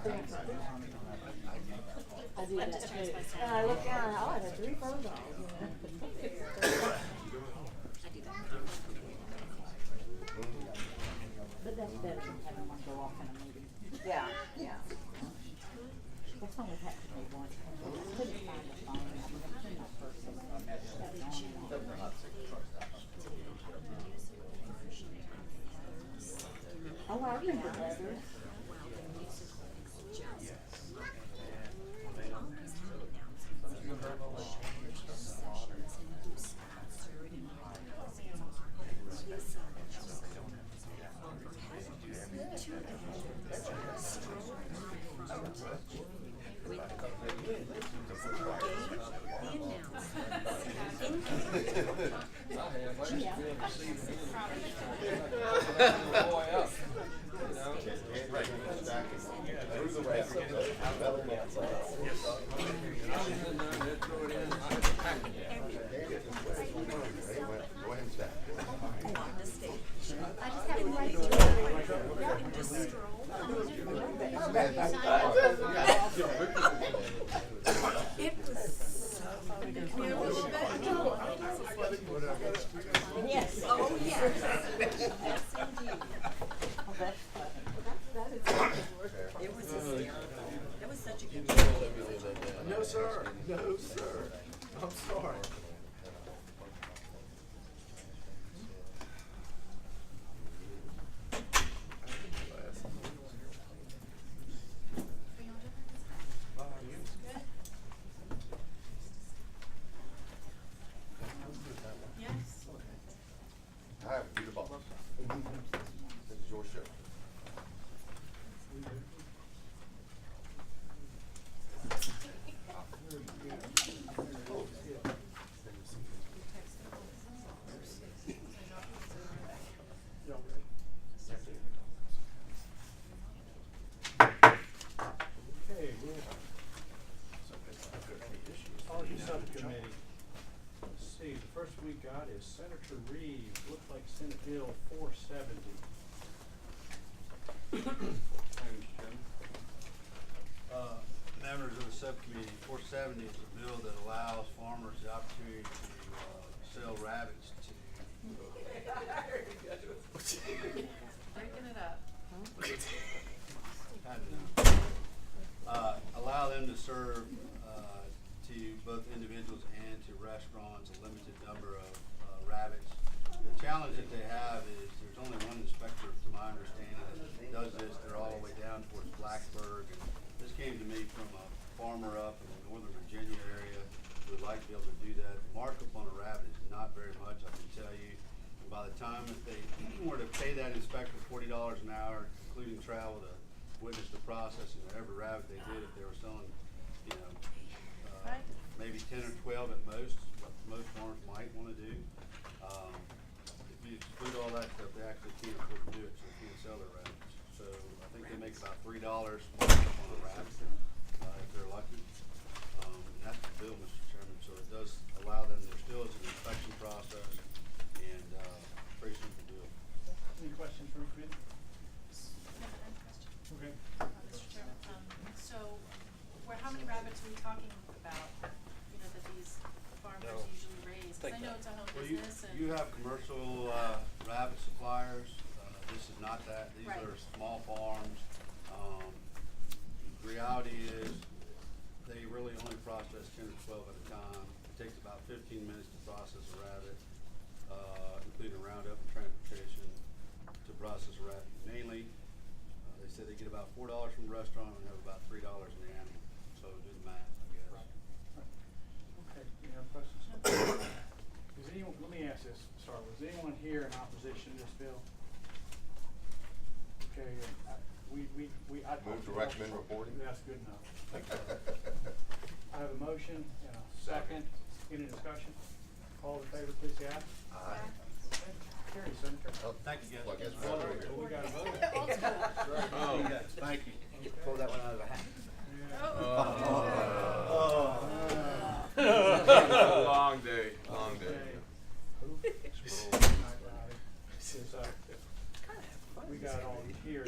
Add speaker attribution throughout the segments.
Speaker 1: I do that too. And I look down and I had 3 phone calls, you know. But that's better than having one go off in a meeting.
Speaker 2: Yeah, yeah.
Speaker 1: That's when we've had to do one. I couldn't find the phone. I mean, it's in my purse. Oh, I remember letters. Yes. Oh, yes. Yes, indeed. It was hysterical. That was such a good show.
Speaker 3: No, sir. No, sir. I'm sorry.
Speaker 4: Hi, you're the boss. This is your show.
Speaker 3: Okay, Policy Subcommittee. Let's see, the first we got is Senator Reeves, looks like Senate Bill 470.
Speaker 5: Members of the subcommittee, 470 is a bill that allows farmers the opportunity to sell rabbits to
Speaker 2: Breaking it up.
Speaker 5: allow them to serve to both individuals and to restaurants a limited number of rabbits. The challenge that they have is there's only one inspector, to my understanding, that does this. They're all the way down towards Blacksburg. And this came to me from a farmer up in the northern Virginia area who would like to be able to do that. The markup on a rabbit is not very much, I can tell you. And by the time that they were to pay that inspector $40 an hour, including travel to witness the processing of every rabbit they did, if they were selling, you know, maybe 10 or 12 at most, what most farmers might want to do. If you exclude all that stuff, they actually can't afford to do it, so they can't sell their rabbits. So I think they make about $3 on a rabbit, if they're lucky. And that's the bill, Mr. Chairman, so it does allow them, there still is an inspection process, and pretty simple deal.
Speaker 3: Any questions from the committee? Okay.
Speaker 6: Mr. Chairman, so how many rabbits are we talking about, you know, that these farmers usually raise? 'Cause I know it's a home
Speaker 5: Well,
Speaker 6: business and.
Speaker 5: you have commercial rabbit suppliers. This is not that. These
Speaker 6: Right.
Speaker 5: are small farms. The reality is they really only process 10 or 12 at a time. It takes about 15 minutes to process a rabbit, including roundup and transportation to process a rabbit. Mainly, they said they get about $4 from the restaurant and have about $3 in the animal. So do the math, I guess.
Speaker 3: Okay, any other questions? Is anyone, let me ask this, start, was anyone here in opposition to this bill? Okay, I.
Speaker 4: Move to recommend reporting.
Speaker 3: That's good enough. I have a motion and a second. Any discussion? All in favor, please say aye.
Speaker 4: Aye.
Speaker 3: Okay, carry, Senator.
Speaker 4: Oh,
Speaker 5: Thank you, guys.
Speaker 4: well, I guess
Speaker 3: Well,
Speaker 4: we're over here.
Speaker 3: we got a vote.
Speaker 5: Oh, yes, thank you. Pull that one out of the hat.
Speaker 7: Long day, long day.
Speaker 3: We got all here.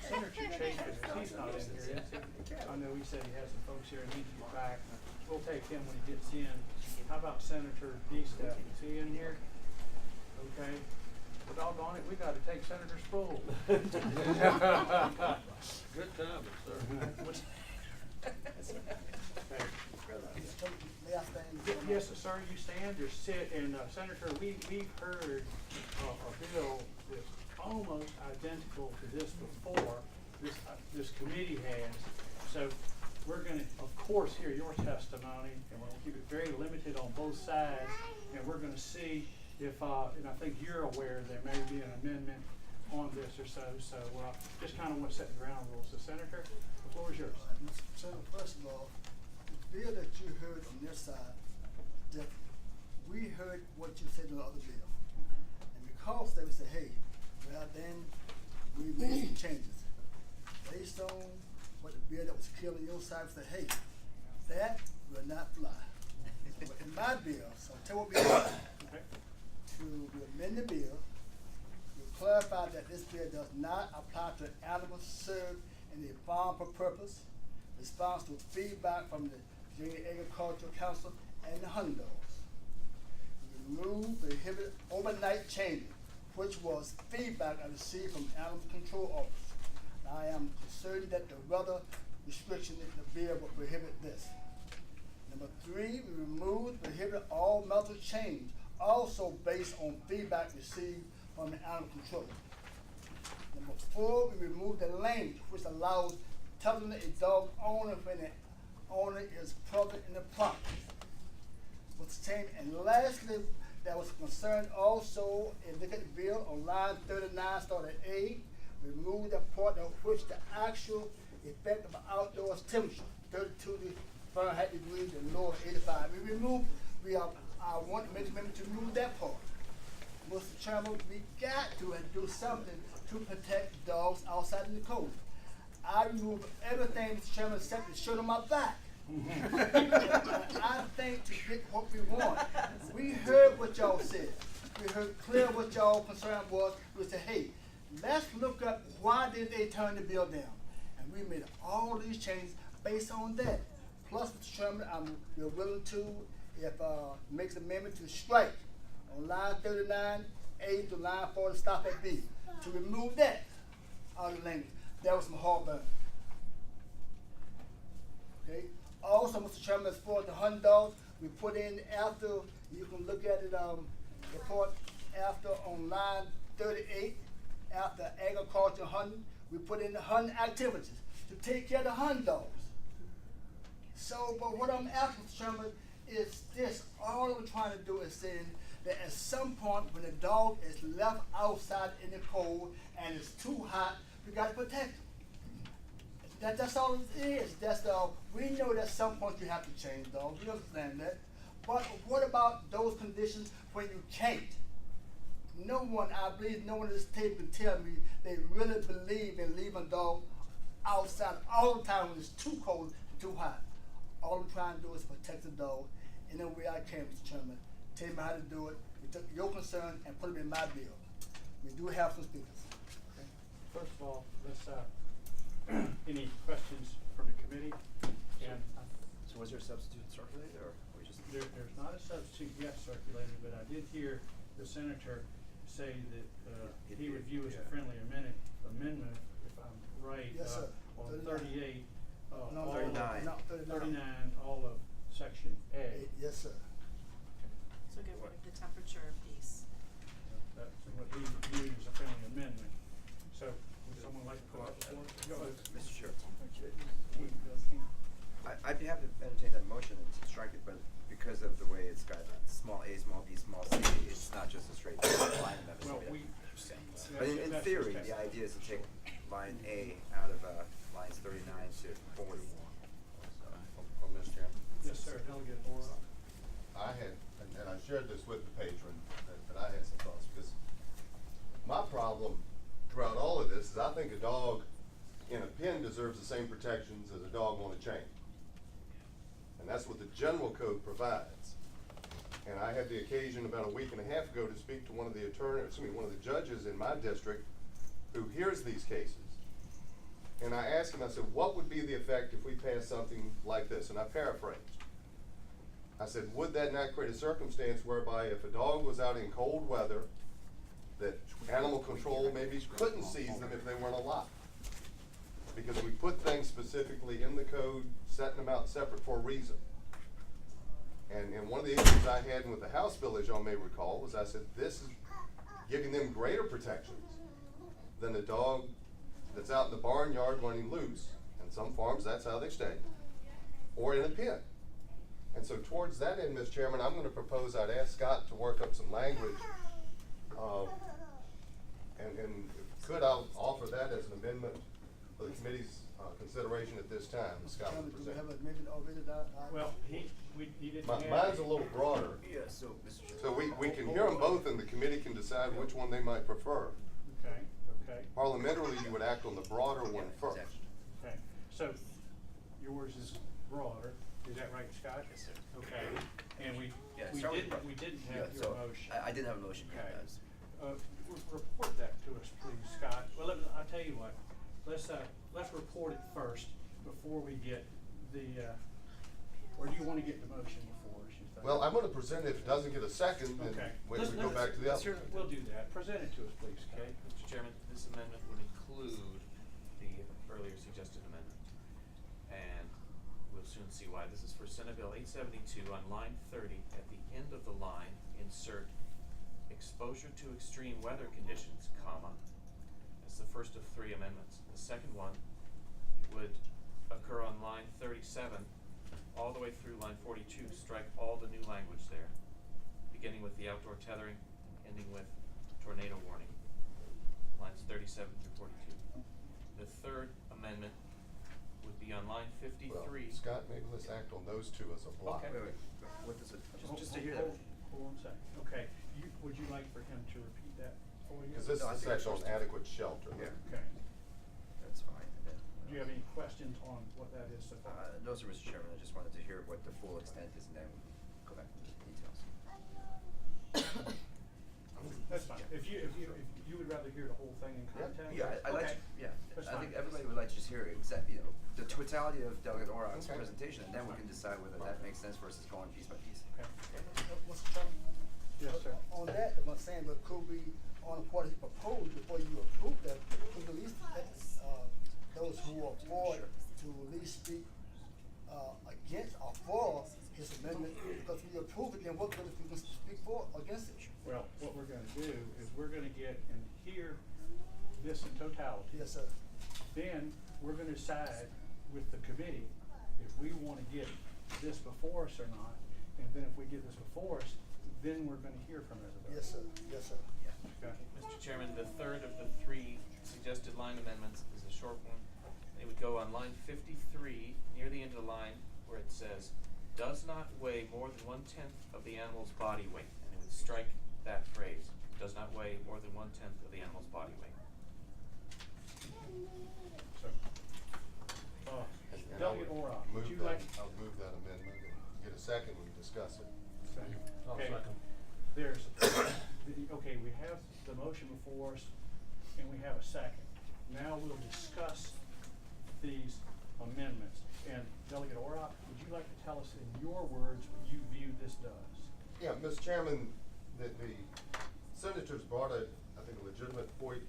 Speaker 3: Senator Chapin, he's not not in here, is he? I know he said he has some folks here and needs to get back. We'll take him when he gets in. How about Senator D-Step? Is he in here? Okay. Well, doggone it, we gotta take Senator Sproul.
Speaker 7: Good timing, sir.
Speaker 3: Okay.
Speaker 8: May I stand?
Speaker 3: Yes, sir, you stand or sit, and Senator, we've heard a bill that's almost identical to this before, this committee has. So we're gonna, of course, hear your testimony, and we'll keep it very limited on both sides, and we're gonna see if, and I think you're aware there may be an amendment on this or so, just kinda wanna set the ground rules. So Senator, the floor is yours.
Speaker 8: Mr. Chairman, first of all, the bill that you heard on this side, different. We heard what you said on the other bill. And because they would say, hey, well then, we made some changes. Based on what the bill that was killed on your side said, hey, that will not fly. So in my bill, so tell what we did.
Speaker 3: Okay.
Speaker 8: To amend the bill, to clarify that this bill does not apply to animals served in a farm for purpose, response to feedback from the Virginia Agricultural Council and the hunting dogs. We remove the prohibited overnight changing, which was feedback I received from Animal Control Office. I am concerned that the weather restriction in the bill will prohibit this. Number 3, we remove prohibit all mental change, also based on feedback received from the Animal Control. Number 4, we remove the language which allows telling a dog owner when the owner is present in the property. Was changed. And lastly, there was concern also in looking at the bill on line 39, starting at A, remove the part of which the actual effect of outdoors temperature, 32 Fahrenheit degrees and lower 85. I want to make amendment to remove that part. Mr. Chairman, we got to do something to protect dogs outside in the cold. I remove everything, Mr. Chairman, except the shirt on my back. I think to get what we want. We heard what y'all said. We heard clear what y'all concern was. We said, hey, let's look up why did they turn the bill down. And we made all these changes based on that. Plus, Mr. Chairman, we're willing to, if makes an amendment to strike on line 39, A to line 40, stop at B, to remove that out of the language. That was some heartburn. Okay. Also, Mr. Chairman, as far as the hunting dogs, we put in after, you can look at it, report after on line 38, after agriculture hunting, we put in the hunting activities to take care of the hunting dogs. So, but what I'm asking, Mr. Chairman, is this, all I'm trying to do is saying that at some point when the dog is left outside in the cold and it's too hot, we got to protect him. That's all it is. We know that at some point you have to change dogs. We understand that. But what about those conditions when you can't? No one, I believe, no one at this table can tell me they really believe in leaving a dog outside all the time when it's too cold and too hot. All I'm trying to do is protect the dog in the way I can, Mr. Chairman. Tell me how to do it. We took your concern and put them in my bill. We do have some speakers. Okay.
Speaker 3: First of all, let's, any questions from the committee? And
Speaker 4: So was there a substitute circulated, or we just?
Speaker 3: there's not a substitute yet circulated, but I did hear the senator say that he would view as a friendly amendment, if I'm right,
Speaker 8: Yes, sir.
Speaker 3: on
Speaker 8: 39.
Speaker 3: 38,
Speaker 8: No,
Speaker 3: all
Speaker 4: 39.
Speaker 8: No,
Speaker 3: 39, all of section A.
Speaker 8: Yes, sir.
Speaker 6: So get rid of the temperature piece.
Speaker 3: That's what he viewed as a friendly amendment. So, would someone like to go up before? Go ahead.
Speaker 4: Mr. Chair,
Speaker 3: King.
Speaker 4: I'd be happy to entertain that motion and to strike it, but because of the way it's got small a, small b, small c, it's not just a straight line amendment.
Speaker 3: Well,
Speaker 4: But in
Speaker 3: that's
Speaker 4: theory,
Speaker 3: just
Speaker 4: the idea is to take line A out of lines 39 to 40.
Speaker 9: Mr. Chairman.
Speaker 3: Yes, sir, Delegate Laura.
Speaker 9: I had, and I shared this with the patron, but I had some thoughts, because my problem throughout all of this is I think a dog in a pen deserves the same protections as a dog on a chain. And that's what the general code provides. And I had the occasion about a week and a half ago to speak to one of the judges in my district who hears these cases. And I asked him, I said, what would be the effect if we passed something like this? And I paraphrased. I said, would that not create a circumstance whereby if a dog was out in cold weather, that animal control maybe couldn't seize them if they weren't alive? Because we put things specifically in the code, setting them out separate for a reason. And one of the issues I had with the House bill, as y'all may recall, was I said, this is giving them greater protections than a dog that's out in the barnyard running loose. And some farms, that's how they stay. Or in a pen. And so towards that end, Mr. Chairman, I'm going to propose I'd ask Scott to work up some language. And could I offer that as an amendment for the committee's consideration at this time? Scott
Speaker 8: Chairman,
Speaker 9: will
Speaker 8: do we
Speaker 9: present.
Speaker 8: have an amendment already that
Speaker 3: Well, he didn't have.
Speaker 9: Mine's a little broader.
Speaker 4: Yeah, so, Mr. Chairman.
Speaker 9: So we can hear them both and the committee can decide which one they might prefer.
Speaker 3: Okay, okay,
Speaker 9: Parliamentarily, you would act on the broader one
Speaker 4: Yeah,
Speaker 9: first.
Speaker 4: exactly.
Speaker 3: okay. So yours is broader, is that right, Scott? Yes, sir. Okay, and we
Speaker 4: start with
Speaker 3: didn't, we didn't
Speaker 4: yeah,
Speaker 3: have
Speaker 4: so
Speaker 3: your motion.
Speaker 4: I didn't have a motion yet,
Speaker 3: Okay.
Speaker 4: guys.
Speaker 3: Report that to us, please, Scott. Well, I'll tell you what, let's report it first before we get the, or do you wanna get the motion before?
Speaker 9: Well, I'm gonna present it. If it doesn't get a second, then
Speaker 3: Okay.
Speaker 9: we go back to the other.
Speaker 3: We'll do that. Present it to us, please, okay?
Speaker 10: Mr. Chairman, this amendment would include the earlier suggested amendment. And we'll soon see why. This is for Senate Bill 872 on line 30. At the end of the line, insert exposure to extreme weather conditions, comma. That's the first of 3 amendments. The second one would occur on line 37 all the way through line 42. Strike all the new language there, beginning with the outdoor tethering, ending with tornado warning. Lines 37 through 42. The third amendment would be on line 53.
Speaker 9: Well, Scott, maybe let's act on those two as a block.
Speaker 3: Okay.
Speaker 4: Wait, what does it, just to hear that.
Speaker 3: Hold on a second. Okay, would you like for him to repeat that for you?
Speaker 9: Because this
Speaker 4: No, I
Speaker 9: is
Speaker 4: think
Speaker 9: the section on
Speaker 4: it's-
Speaker 9: adequate shelter.
Speaker 4: Yeah.
Speaker 3: Okay.
Speaker 4: That's fine. And then,
Speaker 3: Do you have any questions on what that is so far?
Speaker 4: no, sir, Mr. Chairman, I just wanted to hear what the full extent is and then go back to the details.
Speaker 3: That's fine. If you would rather hear the whole thing in context?
Speaker 4: Yeah, I like,
Speaker 3: Okay.
Speaker 4: yeah,
Speaker 3: That's
Speaker 4: I think
Speaker 3: fine.
Speaker 4: everybody would like to just hear the totality of Delegate Orok's
Speaker 9: Okay.
Speaker 4: presentation, and then we can decide whether that makes sense versus going piece by piece.
Speaker 3: Okay.
Speaker 8: Mr. Chairman?
Speaker 3: Yes, sir.
Speaker 8: On that, I'm not saying, but could we, on the part he proposed, before you approve that, could at least let, those who are for it to at least speak, against or for his amendment, because we approve it, then what good if we can speak for or against it?
Speaker 3: Well, what we're gonna do is we're gonna get and hear this in totality.
Speaker 8: Yes, sir.
Speaker 3: Then we're gonna decide with the committee if we wanna get this before us or not. And then if we get this before us, then we're gonna hear from everybody.
Speaker 8: Yes, sir. Yes, sir.
Speaker 3: Okay.
Speaker 10: Mr. Chairman, the third of the 3 suggested line amendments is a short one. It would go on line 53, near the end of the line, where it says, does not weigh more than 1/10 of the animal's body weight. And it would strike that phrase, does not weigh more than 1/10 of the animal's body weight.
Speaker 3: So,
Speaker 9: And
Speaker 3: Delegate
Speaker 9: I would
Speaker 3: Orok, would
Speaker 9: move
Speaker 3: you
Speaker 9: that-
Speaker 3: like?
Speaker 9: I'll move that amendment and get a second and discuss it.
Speaker 3: Okay. There's, okay, we have the motion before us and we have a second. Now we'll discuss these amendments. And Delegate Orok, would you like to tell us in your words what you view this does?
Speaker 9: Yeah, Mr. Chairman, the senators brought a, I think, a legitimate point.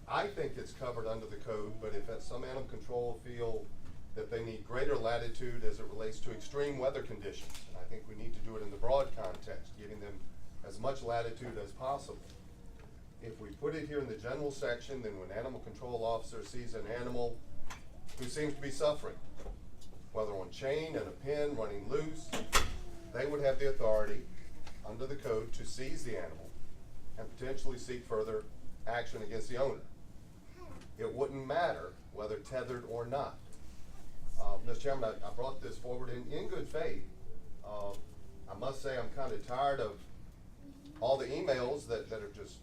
Speaker 9: I think it's covered under the code, but if some animal control feel that they need greater latitude as it relates to extreme weather conditions, and I think we need to do it in the broad context, giving them as much latitude as possible. If we put it here in the general section, then when animal control officer sees an animal who seems to be suffering, whether on chain, in a pen, running loose, they would have the authority under the code to seize the animal and potentially seek further action against the owner. It wouldn't matter whether tethered or not. Mr. Chairman, I brought this forward in good faith. I must say I'm kind of tired of all the emails that have just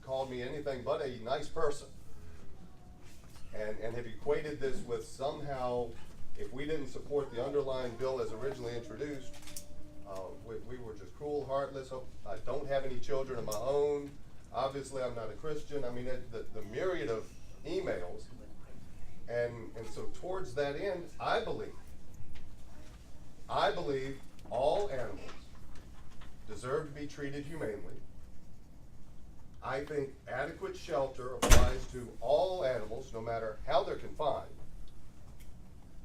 Speaker 9: called me anything but a nice person. And have equated this with somehow, if we didn't support the underlying bill as originally introduced, we were just cruel, heartless. I don't have any children of my own. Obviously, I'm not a Christian. I mean, the myriad of emails And so towards that end, I believe all animals deserve to be treated humanely. I think adequate shelter applies to all animals, no matter how they're confined.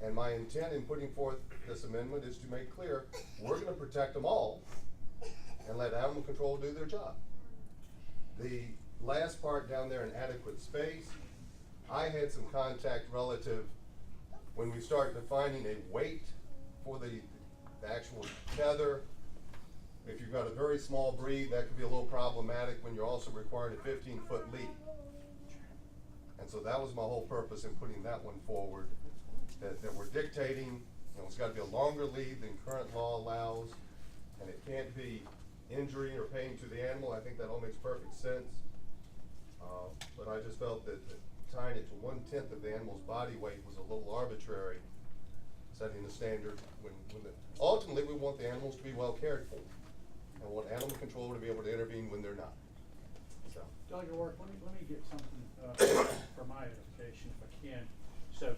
Speaker 9: And my intent in putting forth this amendment is to make clear, we're gonna protect them all and let animal control do their job. The last part down there, in adequate space, I had some contact relative when we start defining a weight for the actual tether. If you've got a very small breed, that could be a little problematic when you're also requiring a 15-foot lead. And so that was my whole purpose in putting that one forward, that we're dictating, it's gotta be a longer lead than current law allows, and it can't be injury or pain to the animal. I think that all makes perfect sense. But I just felt that tying it to 1/10 of the animal's body weight was a little arbitrary, setting the standard ultimately we want the animals to be well cared for. And we want animal control to be able to intervene when they're not. So.
Speaker 3: Dr. Work, let me get something for my edification if I can. So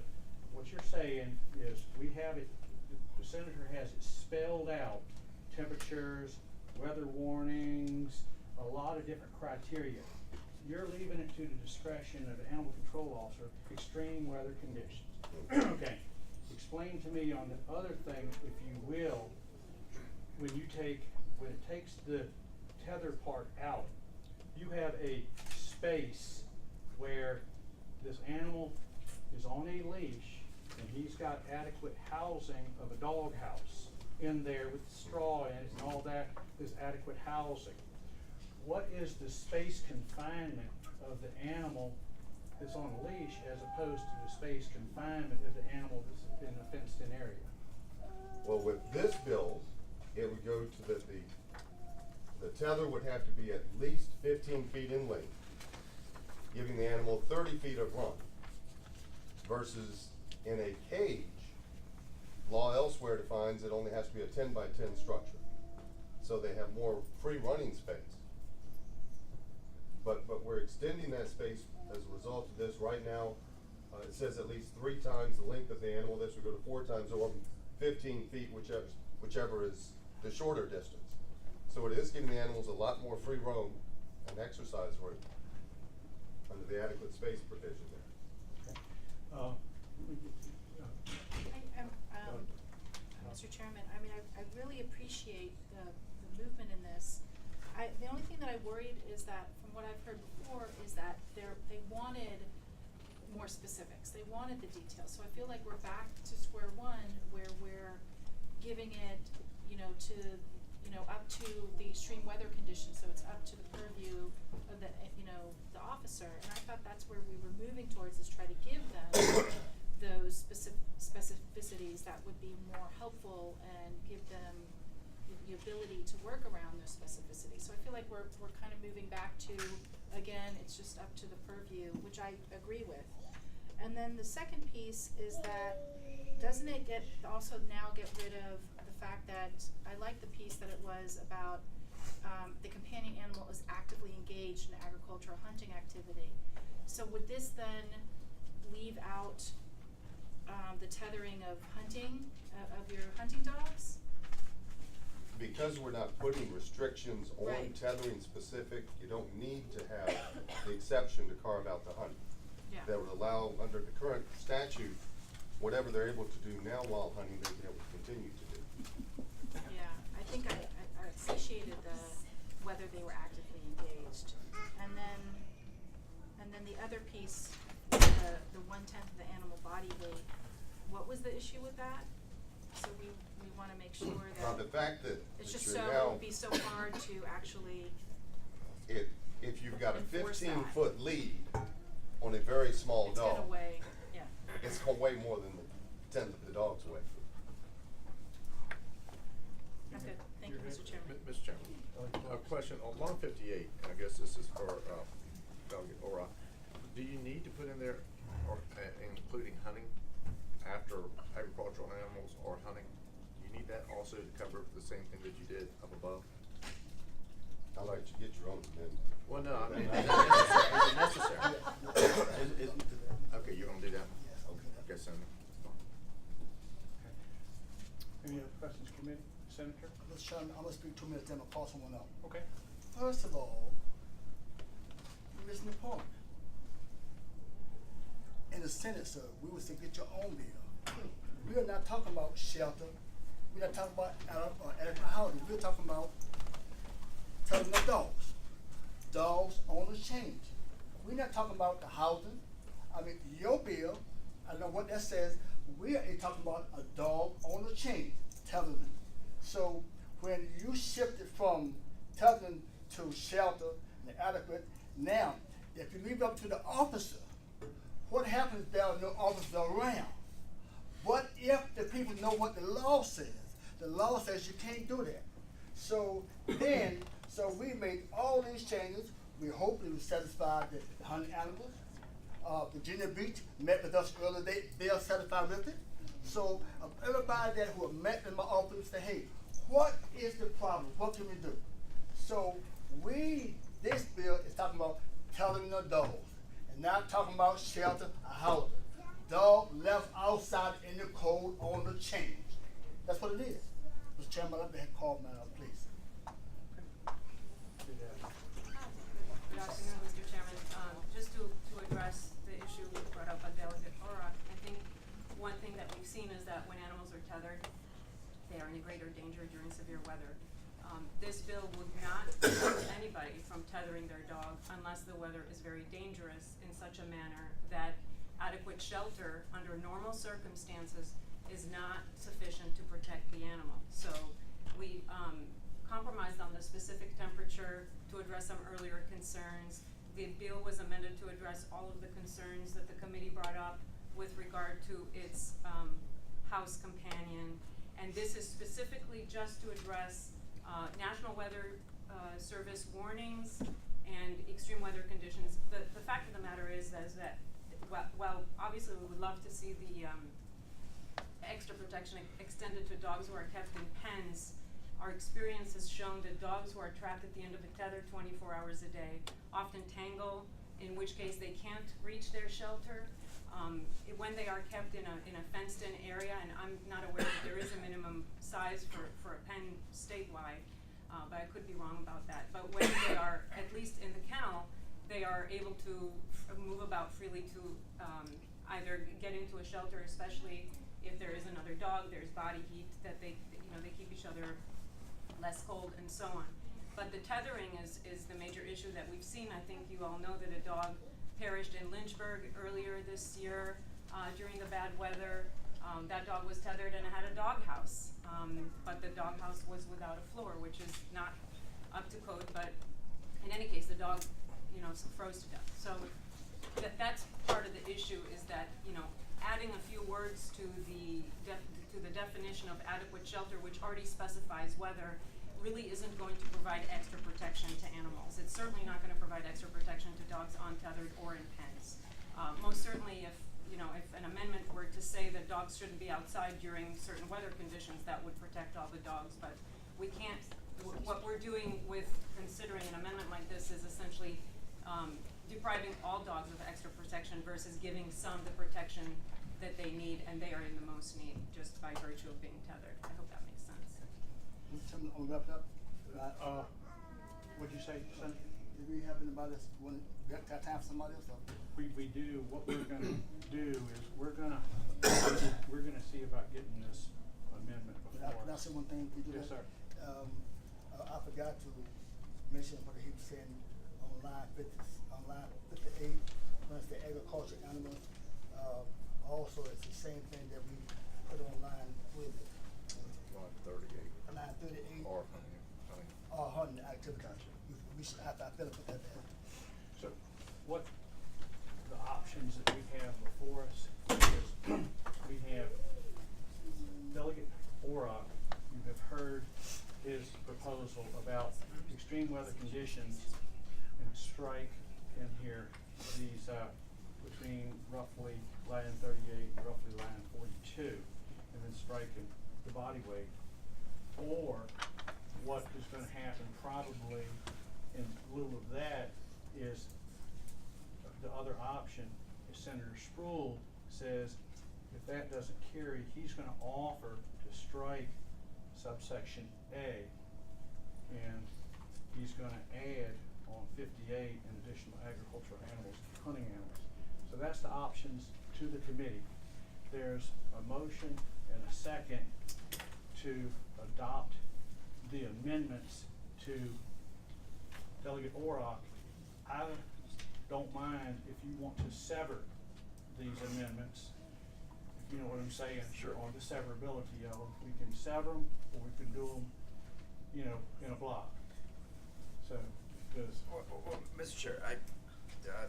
Speaker 3: what you're saying is we have it, the senator has it spelled out, temperatures, weather warnings, a lot of different criteria. You're leaving it to the discretion of the animal control officer, extreme weather conditions. Okay, explain to me on the other thing, if you will, when it takes the tether part out, you have a space where this animal is on a leash and he's got adequate housing of a dog house in there with straw in it and all that is adequate housing. What is the space confinement of the animal that's on a leash as opposed to the space confinement of the animal that's in a fenced-in area?
Speaker 9: Well, with this bill, it would go to the tether would have to be at least 15 feet in length, giving the animal 30 feet of run, versus in a cage, law elsewhere defines it only has to be a 10 by 10 structure. So they have more free running space. But we're extending that space as a result of this. Right now, it says at least 3 times the length of the animal. This would go to 4 times or 15 feet, whichever is the shorter distance. So it is giving the animals a lot more free roam and exercise room under the adequate space provision there.
Speaker 3: Okay.
Speaker 6: Mr. Chairman, I mean, I really appreciate the movement in this. The only thing that I worried is that, from what I've heard before, is that they wanted more specifics. They wanted the details. So I feel like we're back to square one, where we're giving it, up to the extreme weather conditions. So it's up to the purview of the officer. And I thought that's where we were moving towards, is try to give them those specificities that would be more helpful and give them the ability to work around those specificities. So I feel like we're kind of moving back to, again, it's just up to the purview, which I agree with. And then the second piece is that, doesn't it also now get rid of the fact that, I like the piece that it was about the companion animal is actively engaged in agricultural hunting activity. So would this then leave out the tethering of hunting, of your hunting dogs?
Speaker 9: Because we're not putting restrictions on
Speaker 6: Right.
Speaker 9: tethering specific, you don't need to have the exception to carve out the hunting.
Speaker 6: Yeah.
Speaker 9: That would allow, under the current statute, whatever they're able to do now while hunting, they'd be able to continue to do.
Speaker 6: Yeah, I think I appreciated whether they were actively engaged. And then the other piece, the 1/10 of the animal body weight, what was the issue with that? So we want to make sure that
Speaker 9: The fact that
Speaker 6: it's
Speaker 9: that
Speaker 6: just
Speaker 9: you're
Speaker 6: so, it
Speaker 9: now,
Speaker 6: would be so hard to actually,
Speaker 9: if you've got a
Speaker 6: enforce that.
Speaker 9: 15-foot lead on a very small
Speaker 6: it's
Speaker 9: dog,
Speaker 6: gonna weigh, yeah.
Speaker 9: it's gonna weigh more than the 10th of the dog's weight.
Speaker 6: I'm good, thank you, Mr. Chairman.
Speaker 7: Mr. Chairman, a question on line 58, and I guess this is for Delegate Ora. Do you need to put in there, or including hunting after agricultural animals or hunting? Do you need that also to cover the same thing that you did up above?
Speaker 9: I'll let you get your own amendment.
Speaker 7: Well, no, I mean, is it necessary? Okay, you're gonna do that? Okay. send it.
Speaker 3: Any other questions, committee? Senator?
Speaker 8: Mr. Chairman, I'm gonna speak 2 minutes, then I'm gonna pass someone out.
Speaker 3: Okay.
Speaker 8: First of all, you're missing the point. In the Senate, sir, we would say get your own bill. We are not talking about shelter. We're not talking about adequate housing. We're talking about telling the dogs. Dogs on the change. We're not talking about the housing. I mean, your bill, I don't know what that says. We are talking about a dog on the change, television. So when you shifted from television to shelter and adequate, now, if you leave it up to the officer, what happens if there are no officers around? What if the people know what the law says? The law says you can't do that. So then, we made all these changes. We hope we satisfied the hunting animals. Virginia Beach met with us earlier. They are satisfied with it. So everybody that who have met in my office say, hey, what is the problem? What can we do? So this bill is talking about telling the dogs and not talking about shelter or housing. Dog left outside in the cold on the change. That's what it is. Mr. Chairman, I'd like to call man up, please.
Speaker 11: Good afternoon, Mr. Chairman. Just to address the issue brought up by Delegate Auroch, I think one thing that we've seen is that when animals are tethered, they are in greater danger during severe weather. This bill would not prevent anybody from tethering their dog unless the weather is very dangerous in such a manner that adequate shelter under normal circumstances is not sufficient to protect the animal. So we compromised on the specific temperature to address some earlier concerns. The bill was amended to address all of the concerns that the committee brought up with regard to its house companion. And this is specifically just to address National Weather Service warnings and extreme weather conditions. The fact of the matter is that while obviously we would love to see the extra protection extended to dogs who are kept in pens, our experience has shown that dogs who are trapped at the end of a tether 24 hours a day often tangle, in which case they can't reach their shelter. When they are kept in a fenced-in area, and I'm not aware that there is a minimum size for a pen statewide, but I could be wrong about that. But when they are, at least in the kennel, they are able to move about freely to either get into a shelter, especially if there is another dog, there's body heat, that they keep each other less cold and so on. But the tethering is the major issue that we've seen. I think you all know that a dog perished in Lynchburg earlier this year during the bad weather. That dog was tethered and it had a doghouse, but the doghouse was without a floor, which is not up to code. But in any case, the dog, froze to death. So that's part of the issue, is that adding a few words to the definition of adequate shelter, which already specifies weather, really isn't going to provide extra protection to animals. It's certainly not going to provide extra protection to dogs untethered or in pens. Most certainly, if an amendment were to say that dogs shouldn't be outside during certain weather conditions, that would protect all the dogs. But we can't. What we're doing with considering an amendment like this is essentially depriving all dogs of extra protection versus giving some the protection that they need, and they are in the most need just by virtue of being tethered. I hope that makes sense.
Speaker 8: Mr. Chairman, I'm gonna wrap it up.
Speaker 3: What'd you say, Senator?
Speaker 8: Do we have anybody that's got time for somebody else?
Speaker 3: We do. What we're gonna do is we're gonna see about getting this amendment
Speaker 8: Can
Speaker 3: before.
Speaker 8: I say one thing? Can you do
Speaker 3: Yes,
Speaker 8: that?
Speaker 3: sir.
Speaker 8: I forgot to mention what he was saying on line 58, when it's the agriculture animals. Also, it's the same thing that we put on line, what is it?
Speaker 7: Line 38.
Speaker 8: Line 38.
Speaker 7: Or hunting.
Speaker 8: Or hunting activity. I better put that there.
Speaker 3: So what the options that we have before us is we have Delegate Auroch. You have heard his proposal about extreme weather conditions and strike in here these between roughly line 38 and roughly line 42, and then striking the body weight. Or what is going to happen probably in lieu of that is the other option is Senator Sproul says if that doesn't carry, he's gonna offer to strike subsection A, and he's gonna add on 58 an additional agricultural animals, hunting animals. So that's the options to the committee. There's a motion and a second to adopt the amendments to Delegate Orrock. I don't mind if you want to sever these amendments, if you know what I'm saying.
Speaker 7: Sure.
Speaker 3: On the severability of them. We can sever them, or we can do them, you know, in a block. So, does.
Speaker 4: Well, Mr. Chair,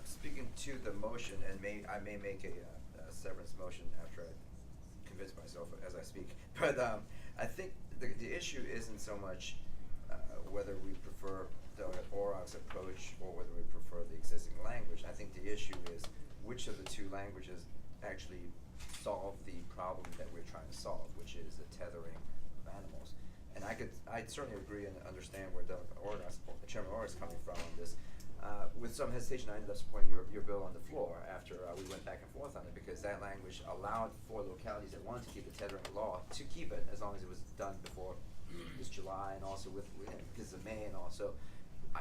Speaker 4: speaking to the motion, and I may make a severance motion after I convince myself as I speak. But I think the issue isn't so much whether we prefer Delegate Orrock's approach or whether we prefer the existing language. I think the issue is which of the two languages actually solve the problem that we're trying to solve, which is the tethering of animals. And I'd certainly agree and understand where Chairman Orrock's coming from on this. With some hesitation, I ended up supporting your bill on the floor after we went back and forth on it, because that language allowed for localities that wanted to keep the tethering law to keep it as long as it was done before this July, and also because of May, and also,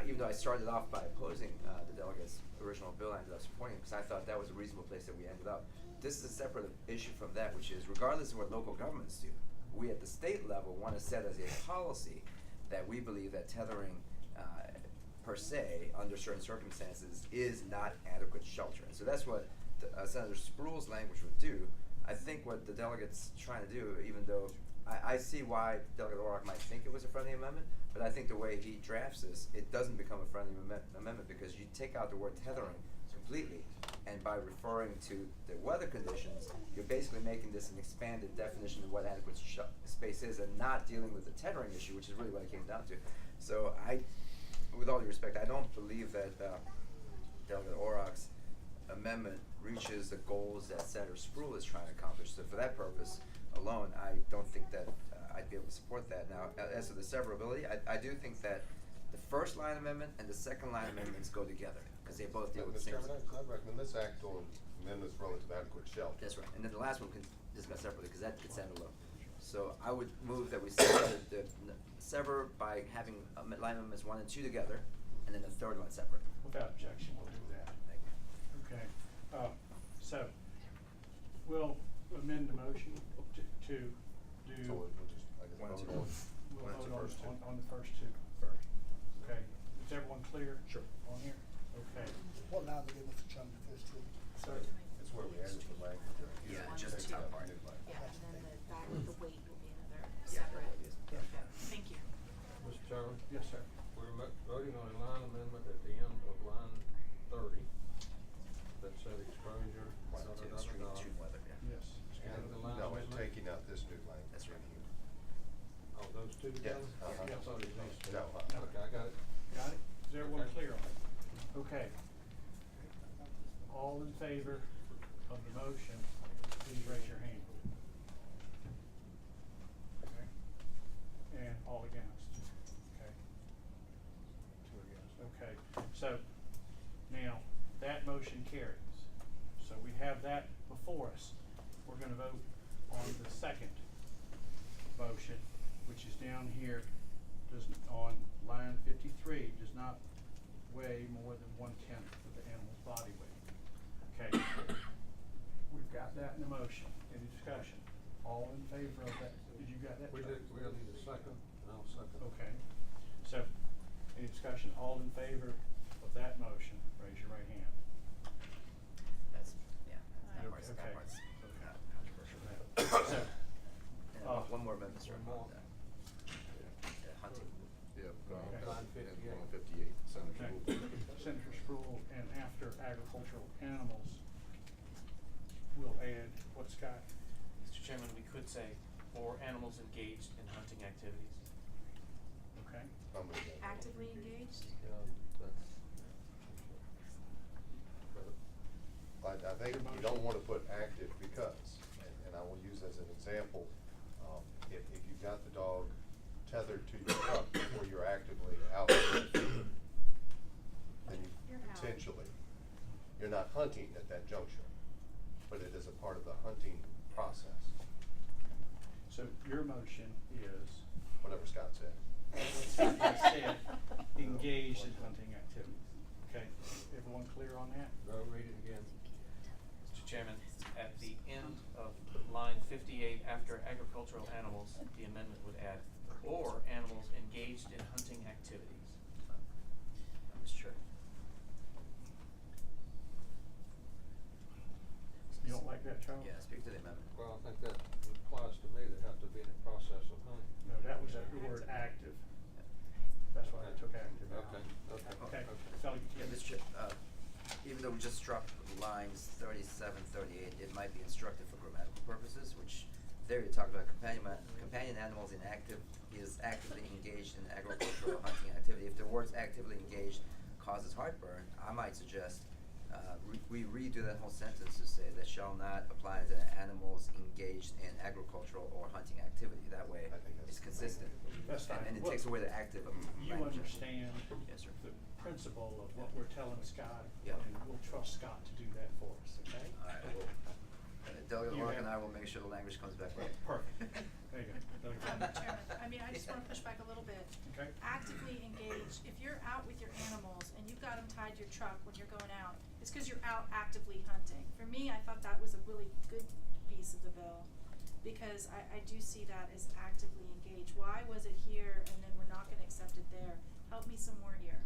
Speaker 4: even though I started off by opposing the delegate's original bill, I ended up supporting it because I thought that was a reasonable place that we ended up. This is a separate issue from that, which is regardless of what local governments do, we at the state level want to set as a policy that we believe that tethering per se, under certain circumstances, is not adequate shelter. And so that's what Senator Spruill's language would do. I think what the delegate's trying to do, even though I see why Delegate Orrock might think it was a friendly amendment, but I think the way he drafts this, it doesn't become a friendly amendment, because you take out the word tethering completely, and by referring to the weather conditions, you're basically making this an expanded definition of what adequate space is, and not dealing with the tethering issue, which is really what it came down to. So with all due respect, I don't believe that Delegate Orrock's amendment reaches the goals that Senator Spruill is trying to accomplish. So for that purpose alone, I don't think that I'd be able to support that. Now, as to the severability, I do think that the first line amendment and the second line amendments go together, because they both deal with the same.
Speaker 9: Mr. Chairman, I'd recommend let's act on amendments relative to adequate shelter.
Speaker 4: That's right. And then the last one can discuss separately, because that gets stand alone. So I would move that we sever by having line amendments 1 and 2 together, and then the third one separate.
Speaker 3: Without objection, we'll do that.
Speaker 4: Thank you.
Speaker 3: Okay, so we'll amend the motion to do.
Speaker 9: So we'll just, I guess,
Speaker 4: One and
Speaker 9: vote
Speaker 4: two.
Speaker 9: on.
Speaker 3: We'll
Speaker 9: One and two
Speaker 3: vote
Speaker 9: first, too.
Speaker 3: on the first two first. Okay, is everyone clear?
Speaker 7: Sure.
Speaker 3: On here? Okay.
Speaker 8: What line did Mr. Chairman, the first two?
Speaker 3: So,
Speaker 9: It's where we added the language.
Speaker 4: Yeah,
Speaker 11: One
Speaker 4: just
Speaker 11: and
Speaker 4: the
Speaker 11: two.
Speaker 4: top part.
Speaker 9: New language.
Speaker 11: Yeah, and then the weight will be another
Speaker 4: Yeah.
Speaker 11: separate.
Speaker 3: Yeah.
Speaker 11: Thank you.
Speaker 12: Mr. Chairman,
Speaker 3: yes, sir.
Speaker 12: we're voting on a line amendment at the end of line 30 that said exposure,
Speaker 4: One and two, extreme two weather, yeah.
Speaker 3: Yes.
Speaker 12: And the line
Speaker 9: No, it's
Speaker 12: amendment.
Speaker 9: taking out this new language.
Speaker 4: That's right.
Speaker 12: Oh, those two
Speaker 9: Yes.
Speaker 12: together?
Speaker 9: Uh-huh.
Speaker 12: I thought it was those two.
Speaker 9: No,
Speaker 12: Okay, I got it.
Speaker 3: Got it? Is everyone
Speaker 12: Okay.
Speaker 3: clear on it? Okay. All in favor of the motion, please raise your hand. Okay. And all against. Okay. 2 against. Okay. So now that motion carries. So we have that before us. We're gonna vote on the second motion, which is down here, on line 53, does not weigh more than 1/10 of the animal's body weight. Okay, we've got that in the motion. Any discussion? All in favor of that? Did you got that?
Speaker 12: We'll need a second, and I'll second.
Speaker 3: Okay, so, any discussion? All in favor of that motion, raise your right hand.
Speaker 4: That part's
Speaker 3: Okay.
Speaker 4: not controversial.
Speaker 3: So,
Speaker 4: And one more amendment, sir.
Speaker 12: One more.
Speaker 4: Hunting.
Speaker 7: Yeah,
Speaker 3: Okay.
Speaker 12: Line 58.
Speaker 7: Line 58, Senator
Speaker 3: okay,
Speaker 7: Spruill.
Speaker 3: Senator Spruill, and after agricultural animals, we'll add, what, Scott?
Speaker 10: Mr. Chairman, we could say, or animals engaged in hunting activities.
Speaker 3: Okay,
Speaker 9: I'm with that.
Speaker 11: Actively engaged?
Speaker 12: Yeah, that's.
Speaker 9: I think you don't wanna put active because, and I will use as an example, if you've got the dog tethered to your truck before you're actively out there, then you
Speaker 11: You're out.
Speaker 9: potentially, you're not hunting at that juncture, but it is a part of the hunting process.
Speaker 3: your motion is,
Speaker 9: Whatever Scott said.
Speaker 3: what Scott said, engaged in hunting activities. Okay, everyone clear on that?
Speaker 12: Go read it again.
Speaker 10: Mr. Chairman, at the end of line 58, after agricultural animals, the amendment would add, or animals engaged in hunting activities.
Speaker 4: Mr. Chair.
Speaker 3: You don't like that, Charles?
Speaker 4: Yeah, speak to the amendment.
Speaker 12: Well, I think that applies to me, they have to be in the process of hunting.
Speaker 3: No, that was the word active. That's why I took active out.
Speaker 12: Okay.
Speaker 3: So,
Speaker 4: Yeah, Mr. Chair, even though we just struck lines 37, 38, it might be instructive for grammatical purposes, which there you talk about companion animals is actively engaged in agricultural hunting activity. If the words actively engaged causes heartburn, I might suggest we redo that whole sentence to say that shall not apply to animals engaged in agricultural or hunting activity. That way
Speaker 9: I think that's
Speaker 4: it's consistent.
Speaker 3: That's fine.
Speaker 4: And it
Speaker 3: Well,
Speaker 4: takes away the active
Speaker 3: you
Speaker 4: language.
Speaker 3: understand
Speaker 4: Yes, sir.
Speaker 3: the principle of what we're telling Scott,
Speaker 4: Yeah.
Speaker 3: and we'll trust Scott to do that for us, okay?
Speaker 4: All right, well, Delegate
Speaker 3: You
Speaker 4: Locke
Speaker 3: have-
Speaker 4: and I will make sure the language comes back right.
Speaker 3: Perfect. There you go.
Speaker 6: Chairman, I mean, I just wanna push back a little bit.
Speaker 3: Okay.
Speaker 6: Actively engaged, if you're out with your animals and you've got them tied to your truck when you're going out, it's cause you're out actively hunting. For me, I thought that was a really good piece of the bill, because I do see that as actively engaged. Why was it here and then we're not gonna accept it there? Help me some more here,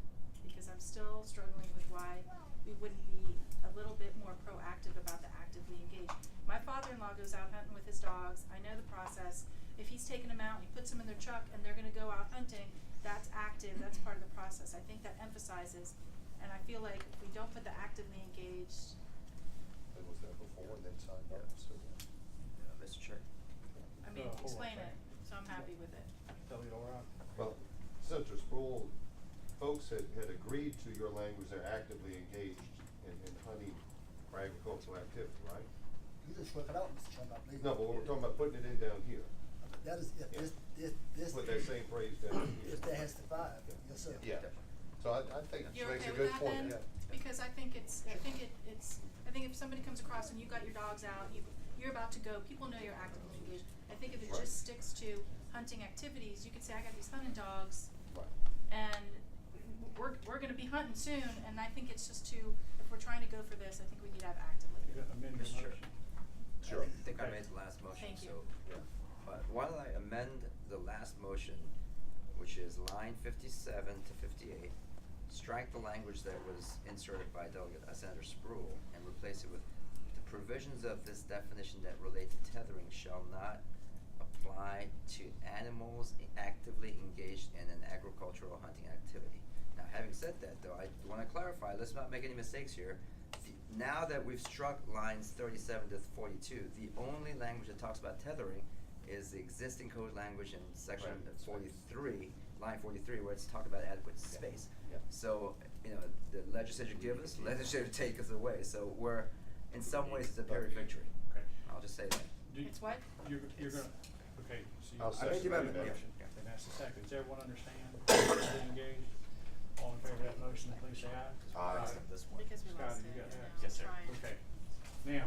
Speaker 6: because I'm still struggling with why we wouldn't be a little bit more proactive about the actively engaged. My father-in-law goes out hunting with his dogs, I know the process. If he's taking them out and he puts them in their truck and they're gonna go out hunting, that's active, that's part of the process. I think that emphasizes, and I feel like if we don't put the actively engaged,
Speaker 9: It was there before and then signed up, so.
Speaker 4: Mr. Chair.
Speaker 6: I mean,
Speaker 3: Hold on,
Speaker 6: explain
Speaker 3: Frank.
Speaker 6: it, so I'm happy with it.
Speaker 3: Delegate O'Rourke?
Speaker 9: Well, Senator Sproul, folks had agreed to your language, they're actively engaged in hunting or agricultural activity, right?
Speaker 8: You just work it out, Mr. Chairman, I believe.
Speaker 9: No, but we're talking about putting it in down here.
Speaker 8: That is, if this.
Speaker 9: Put that same phrase down here.
Speaker 8: If that has to five, yes, sir.
Speaker 9: Yeah, so I think she
Speaker 6: You're
Speaker 9: makes
Speaker 6: okay
Speaker 9: a
Speaker 6: with
Speaker 9: good
Speaker 6: that
Speaker 9: point,
Speaker 6: then?
Speaker 9: yeah.
Speaker 6: Because I think it's if somebody comes across and you've got your dogs out, you're about to go, people know you're actively engaged. I think if it
Speaker 9: Right.
Speaker 6: just sticks to hunting activities, you could say, I got these hunting dogs,
Speaker 9: Right.
Speaker 6: and we're gonna be hunting soon, and I think it's just too, if we're trying to go for this, I think we need to have actively.
Speaker 3: You got to amend your
Speaker 4: Mr. Chair.
Speaker 3: motion.
Speaker 9: Sure.
Speaker 4: I think I
Speaker 3: Okay.
Speaker 4: made the last motion,
Speaker 6: Thank you.
Speaker 4: so.
Speaker 9: Yeah.
Speaker 4: Why don't I amend the last motion, which is line 57 to 58, strike the language that was inserted by Delegate Senator Sproul and replace it with the provisions of this definition that relate to tethering shall not apply to animals actively engaged in an agricultural hunting activity. Now, having said that, though, I want to clarify, let's not make any mistakes here. Now that we've struck lines 37 to 42, the only language that talks about tethering is the existing code language in section
Speaker 9: Right.
Speaker 4: 43, line 43, where it's talking about adequate space.
Speaker 9: Yeah.
Speaker 4: So, the legislature give us, legislature take us away. So we're, in some ways, it's a Pyrrhic victory.
Speaker 3: Okay.
Speaker 4: I'll just say that.
Speaker 6: It's what?
Speaker 3: You're gonna, okay, so you.
Speaker 9: I'll
Speaker 4: I made the amendment,
Speaker 3: motion,
Speaker 4: yeah.
Speaker 3: and that's the second. Does everyone understand? Actively engaged? All in favor of that motion, please say aye.
Speaker 9: Aye.
Speaker 4: Except this one.
Speaker 6: Because we
Speaker 3: Scott,
Speaker 6: lost
Speaker 3: you
Speaker 6: it,
Speaker 3: got that?
Speaker 6: now
Speaker 10: Yes,
Speaker 6: I'm
Speaker 10: sir.
Speaker 6: trying.
Speaker 3: Okay. Now,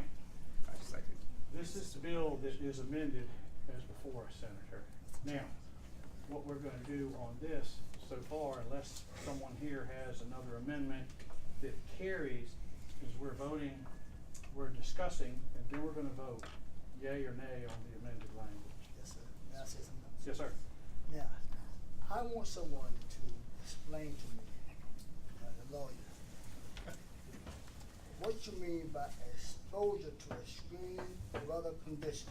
Speaker 4: I just like to.
Speaker 3: this is the bill that is amended as before us, Senator. Now, what we're gonna do on this so far, unless someone here has another amendment that carries, is we're voting, we're discussing, and then we're gonna vote yea or nay on the amended language.
Speaker 8: Yes, sir. May I say something?
Speaker 3: Yes, sir.
Speaker 8: Now, I want someone to explain to me, the lawyer, what you mean by exposure to extreme weather conditions.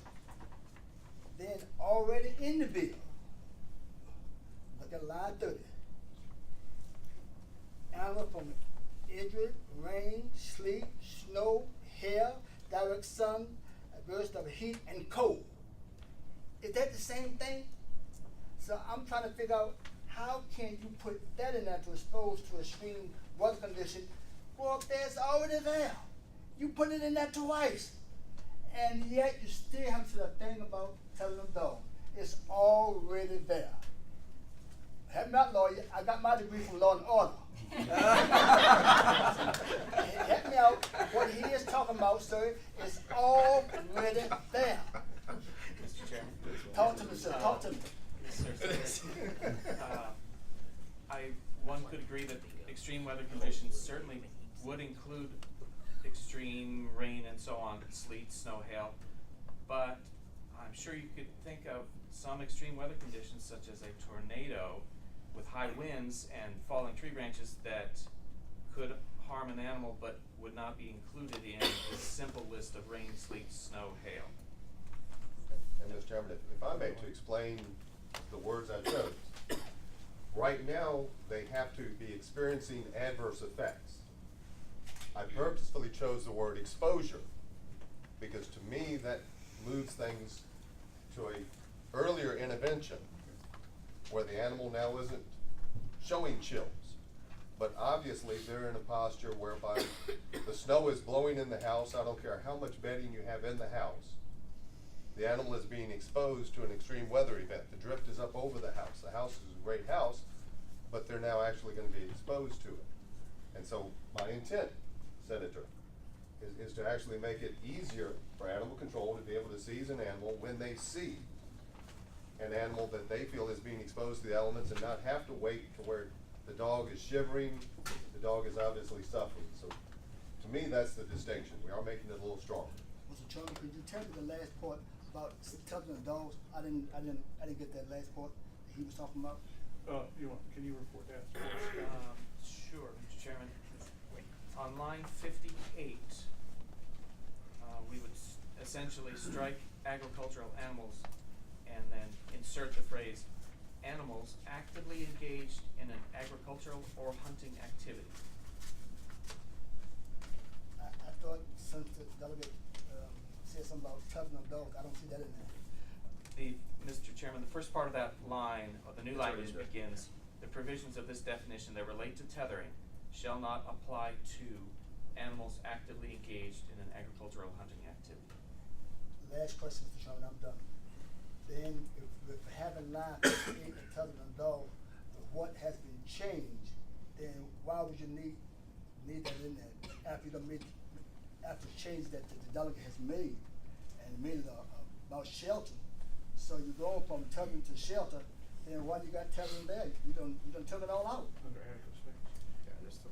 Speaker 8: Then already in the bill, look at line 30. Animal from injury, rain, sleet, snow, hail, direct sun, a burst of heat and cold. Is that the same thing? So I'm trying to figure out how can you put that in there to expose to extreme weather condition? Well, that's already there. You put it in there twice. And yet you still have to the thing about telling them no. It's already there. Help me out, lawyer. I got my degree from Law and Order. Help me out. What he is talking about, sir, is already there.
Speaker 10: Mr. Chairman?
Speaker 8: Talk to me, to me.
Speaker 10: Yes, sir. One could agree that extreme weather conditions certainly would include extreme rain and so on, sleet, snow, hail, but I'm sure you could think of some extreme weather conditions such as a tornado with high winds and falling tree branches that could harm an animal but would not be included in the simple list of rain, sleet, snow, hail.
Speaker 9: And Mr. Chairman, if I may, to explain the words I chose. Right now, they have to be experiencing adverse effects. I purposefully chose the word exposure because to me that moves things to a earlier intervention where the animal now isn't showing chills. But obviously they're in a posture whereby the snow is blowing in the house. I don't care how much bedding you have in the house. The animal is being exposed to an extreme weather event. The drift is up over the house. The house is a great house, but they're now actually going to be exposed to it. And so my intent, Senator, is to actually make it easier for animal control to be able to seize an animal when they see an animal that they feel is being exposed to the elements and not have to wait to where the dog is shivering, the dog is obviously suffering. So to me, that's the distinction. We are making it a little stronger.
Speaker 8: Mr. Chairman, could you tell me the last part about tethering the dogs? I didn't get that last part that he was talking about.
Speaker 3: Can you report that?
Speaker 10: Sure, Mr. Chairman. On line 58, we would essentially strike agricultural animals and then insert the phrase, animals actively engaged in an agricultural or hunting activity.
Speaker 8: I thought since the delegate said something about tethering the dogs, I don't see that in there.
Speaker 10: Mr. Chairman, the first part of that line, or the new language begins, the provisions of this definition that relate to tethering shall not apply to animals actively engaged in an agricultural hunting activity.
Speaker 8: Last question, Mr. Chairman, I'm done. Then if we have a line 58 and tethering the dog, what has been changed, then why would you need that in there after after the change that the delegate has made and made it about shelter? So you're going from tethering to shelter, then why you got tethering there? You don't tether it all out.
Speaker 3: Under adequate space.
Speaker 7: Yeah, just the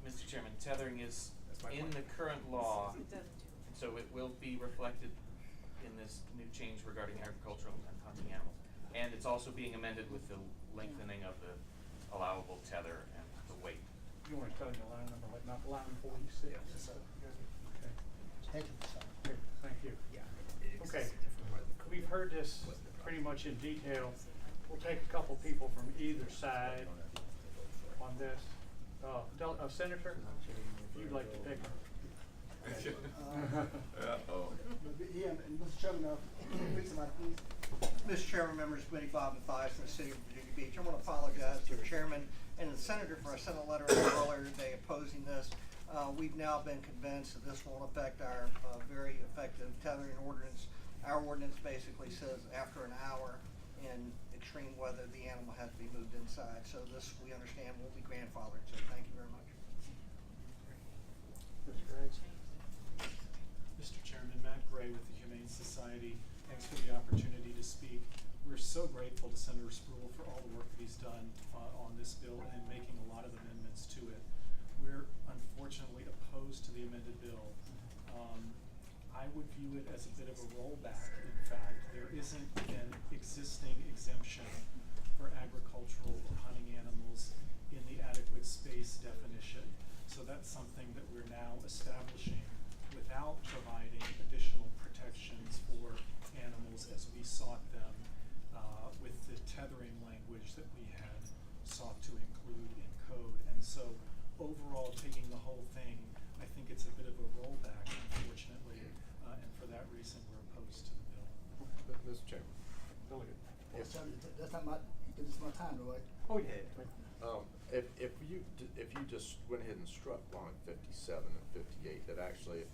Speaker 10: Mr. Chairman, tethering is
Speaker 7: That's my
Speaker 10: in
Speaker 7: point.
Speaker 10: the current law,
Speaker 11: It doesn't do it.
Speaker 10: so it will be reflected in this new change regarding agricultural and hunting animals. And it's also being amended with the lengthening of the allowable tether and the weight.
Speaker 3: You want to tell me the line number, like not line 46?
Speaker 8: Yes, sir.
Speaker 3: Okay.
Speaker 8: Thank you, Mr. Chairman.
Speaker 3: Okay, thank you. Okay, we've heard this pretty much in detail. We'll take a couple people from either side on this. Senator, if you'd like to pick.
Speaker 8: Yeah, and Mr. Chairman, please, somebody, please.
Speaker 13: Mr. Chairman, members of the committee, Bob and Fives from the city of Virginia Beach. I want to apologize to the chairman and the senator for I sent a letter earlier today opposing this. We've now been convinced that this won't affect our very effective tethering ordinance. Our ordinance basically says after an hour in extreme weather, the animal has to be moved inside. So this, we understand, will be grandfathered. So thank you very much.
Speaker 3: Mr. Gray.
Speaker 14: Mr. Chairman, Matt Gray with the Humane Society. Thanks for the opportunity to speak. We're so grateful to Senator Spruill for all the work that he's done on this bill and making a lot of amendments to it. We're unfortunately opposed to the amended bill. I would view it as a bit of a rollback, in fact. There isn't an existing exemption for agricultural or hunting animals in the adequate space definition. So that's something that we're now establishing without providing additional protections for animals as we sought them with the tethering language that we had sought to include in code. And so overall, taking the whole thing, I think it's a bit of a rollback, unfortunately, and for that reason, we're opposed to the bill.
Speaker 7: Mr. Chairman.
Speaker 3: Delegate.
Speaker 8: Mr. Chairman, that's not my, this is my time, though, right?
Speaker 3: Oh, yeah.
Speaker 7: If you just went ahead and struck line 57 and 58, that actually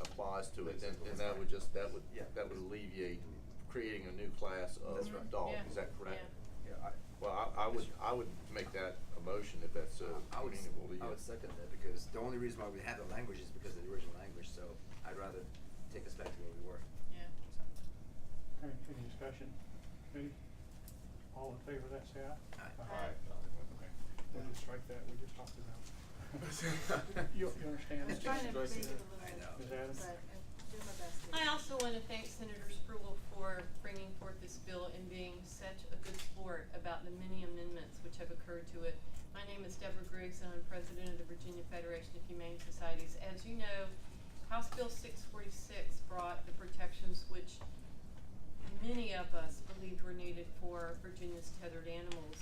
Speaker 7: applies to it, then that would alleviate creating a new class of dog.
Speaker 6: Yeah.
Speaker 7: Is that correct?
Speaker 6: Yeah.
Speaker 4: Yeah,
Speaker 7: I would make that a motion if that's amenable to you.
Speaker 4: I would second that because the only reason why we have the language is because of the original language. So I'd rather take us back to where we were.
Speaker 6: Yeah.
Speaker 3: Okay, any discussion? Ready? All in favor of that, say aye.
Speaker 4: Aye.
Speaker 3: Okay, we'll just strike that, we just talked about. You understand?
Speaker 11: I was trying to make it a little,
Speaker 4: I know.
Speaker 3: Ms. Adams?
Speaker 11: but I'm doing my best. I also want to thank Senator Spruill for bringing forth this bill and being such a good sport about the many amendments which have occurred to it. My name is Deborah Griggs and I'm president of the Virginia Federation of Humane Societies. As you know, House Bill 646 brought the protections which many of us believed were needed for Virginia's tethered animals.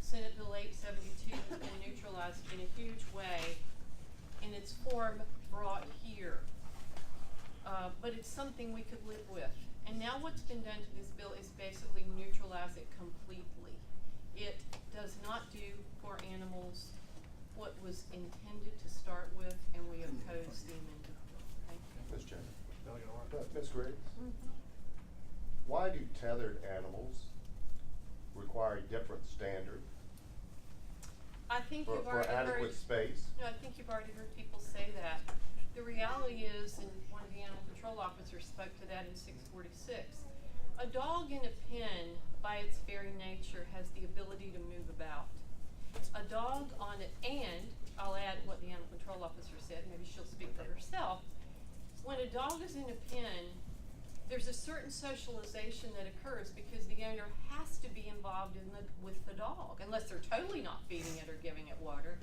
Speaker 11: Senate Bill 872 has been neutralized in a huge way in its form brought here. But it's something we could live with. And now what's been done to this bill is basically neutralize it completely. It does not do for animals what was intended to start with, and we oppose the amendment. Thank you.
Speaker 9: Mr. Chairman.
Speaker 3: Delegate Orr.
Speaker 9: Ms. Griggs, why do tethered animals require a different standard
Speaker 11: I think
Speaker 9: for
Speaker 11: you've already
Speaker 9: adequate
Speaker 11: heard.
Speaker 9: space?
Speaker 11: No, I think you've already heard people say that. The reality is, and one of the animal control officers spoke to that in 646, a dog in a pen, by its very nature, has the ability to move about. A dog on it, and I'll add what the animal control officer said, maybe she'll speak for herself. When a dog is in a pen, there's a certain socialization that occurs because the owner has to be involved with the dog, unless they're totally not feeding it or giving it water.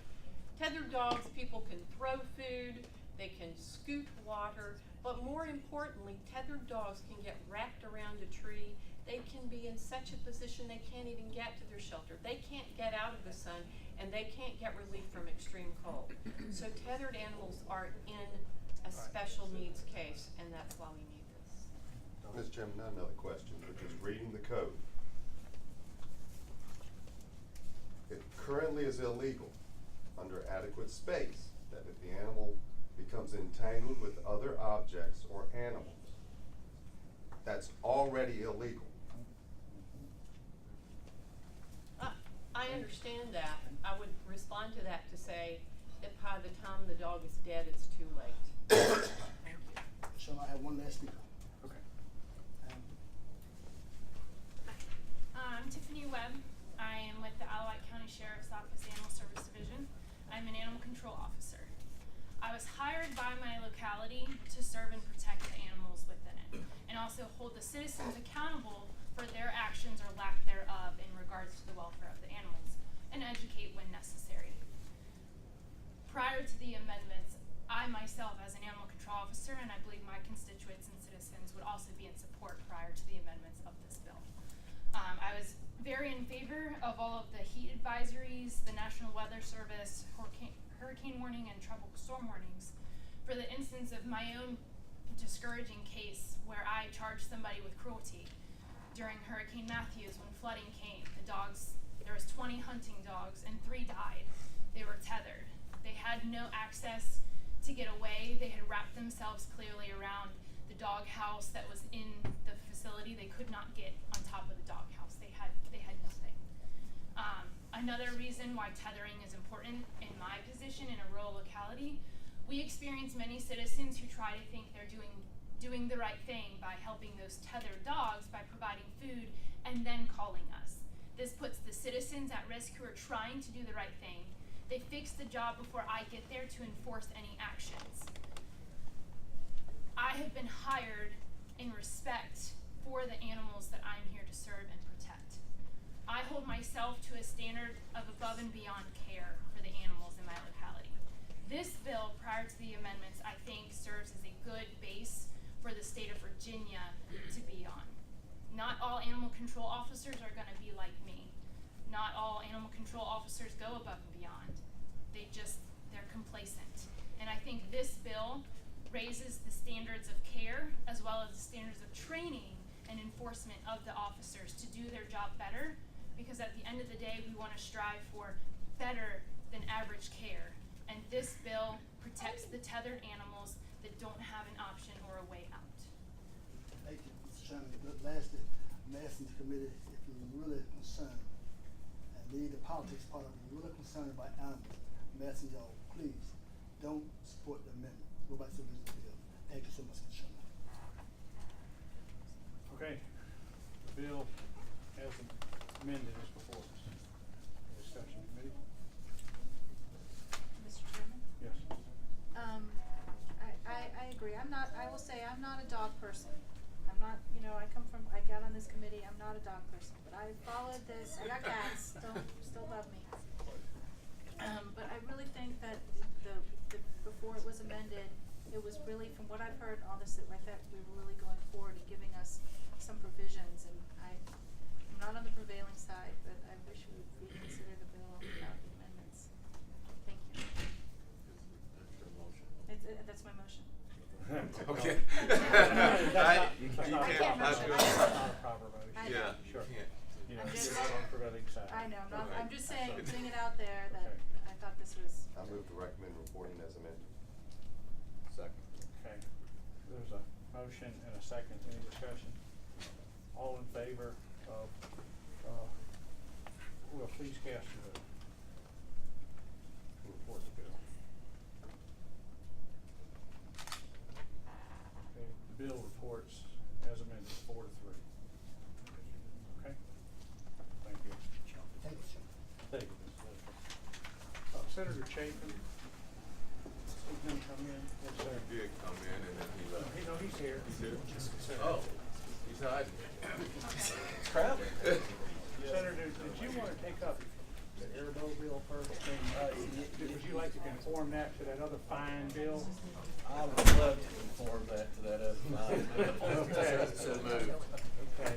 Speaker 11: Tethered dogs, people can throw food, they can scoop water, but more importantly, tethered dogs can get wrapped around a tree. They can be in such a position they can't even get to their shelter. They can't get out of the sun, and they can't get relief from extreme cold. So tethered animals are in a special needs case, and that's why we need this.
Speaker 9: Mr. Chairman, not another question, but just reading the code. It currently is illegal under adequate space that if the animal becomes entangled with other objects or animals, that's already illegal.
Speaker 11: I understand that. I would respond to that to say that by the time the dog is dead, it's too late.
Speaker 8: Shall I have one last speaker?
Speaker 3: Okay.
Speaker 15: I'm Tiffany Webb. I am with the Alawite County Sheriff's Office Animal Service Division. I'm an animal control officer. I was hired by my locality to serve and protect the animals within it, and also hold the citizens accountable for their actions or lack thereof in regards to the welfare of the animals, and educate when necessary. Prior to the amendments, I myself, as an animal control officer, and I believe my constituents and citizens would also be in support prior to the amendments of this bill. I was very in favor of all of the heat advisories, the National Weather Service, hurricane warning, and tropical storm warnings. For the instance of my own discouraging case where I charged somebody with cruelty during Hurricane Matthews when flooding came. There was 20 hunting dogs and 3 died. They were tethered. They had no access to get away. They had wrapped themselves clearly around the dog house that was in the facility. They could not get on top of the dog house. They had nothing. Another reason why tethering is important in my position in a rural locality, we experience many citizens who try to think they're doing the right thing by helping those tethered dogs by providing food and then calling us. This puts the citizens at risk who are trying to do the right thing. They fix the job before I get there to enforce any actions. I have been hired in respect for the animals that I'm here to serve and protect. I hold myself to a standard of above and beyond care for the animals in my locality. This bill, prior to the amendments, I think serves as a good base for the state of Virginia to be on. Not all animal control officers are going to be like me. Not all animal control officers go above and beyond. They're complacent. And I think this bill raises the standards of care as well as the standards of training and enforcement of the officers to do their job better, because at the end of the day, we want to strive for better than average care. And this bill protects the tethered animals that don't have an option or a way out.
Speaker 8: Thank you, Mr. Chairman. Lastly, I'm asking the committee if you're really concerned, and leave the politics part of it, you're really concerned about animals. I'm asking y'all, please, don't support the amendment. Go back to the original bill. Thank you so much, Mr. Chairman.
Speaker 3: Okay, the bill amended is before us. Discussion committee?
Speaker 6: Mr. Chairman?
Speaker 3: Yes.
Speaker 6: I agree. I will say I'm not a dog person. I'm not, I got on this committee, I'm not a dog person, but I followed this, I got cats, still love me. But I really think that before it was amended, it was really, from what I've heard, all this, I thought we were really going forward and giving us some provisions, and I'm not on the prevailing side, but I wish we would reconsider the bill without the amendments. Thank you.
Speaker 7: That's your motion.
Speaker 6: That's my motion.
Speaker 7: Okay.
Speaker 3: That's not a proper motion.
Speaker 6: I
Speaker 7: Yeah,
Speaker 6: know.
Speaker 7: you
Speaker 3: Sure.
Speaker 7: can't.
Speaker 3: You know,
Speaker 6: I'm
Speaker 3: it's
Speaker 6: just-
Speaker 3: not on the prevailing side.
Speaker 6: I know,
Speaker 7: Okay.
Speaker 6: I'm just saying,
Speaker 7: Okay.
Speaker 6: putting it out there that
Speaker 3: Okay.
Speaker 6: I thought this was.
Speaker 9: I move to recommend reporting as amended.
Speaker 7: Second.
Speaker 3: Okay, there's a motion and a second, any discussion? All in favor of, well, please cast your vote. To report the bill. Okay, the bill reports as amended, 4-3. Okay? Thank you.
Speaker 8: Thank you, sir.
Speaker 3: Thank you, Mr. Elder. Senator Chapin, is going to come in? Yes, sir.
Speaker 7: He did come in and then he left.
Speaker 3: No, he's here.
Speaker 7: He's here?
Speaker 3: Senator.
Speaker 7: Oh, he's hiding.
Speaker 10: It's crowded.
Speaker 3: Senator, did you want to take up the airboat bill first? Would you like to conform that to that other fine bill?
Speaker 10: I would love to conform that to that other line.
Speaker 3: Okay.
Speaker 7: So moved.
Speaker 3: Okay.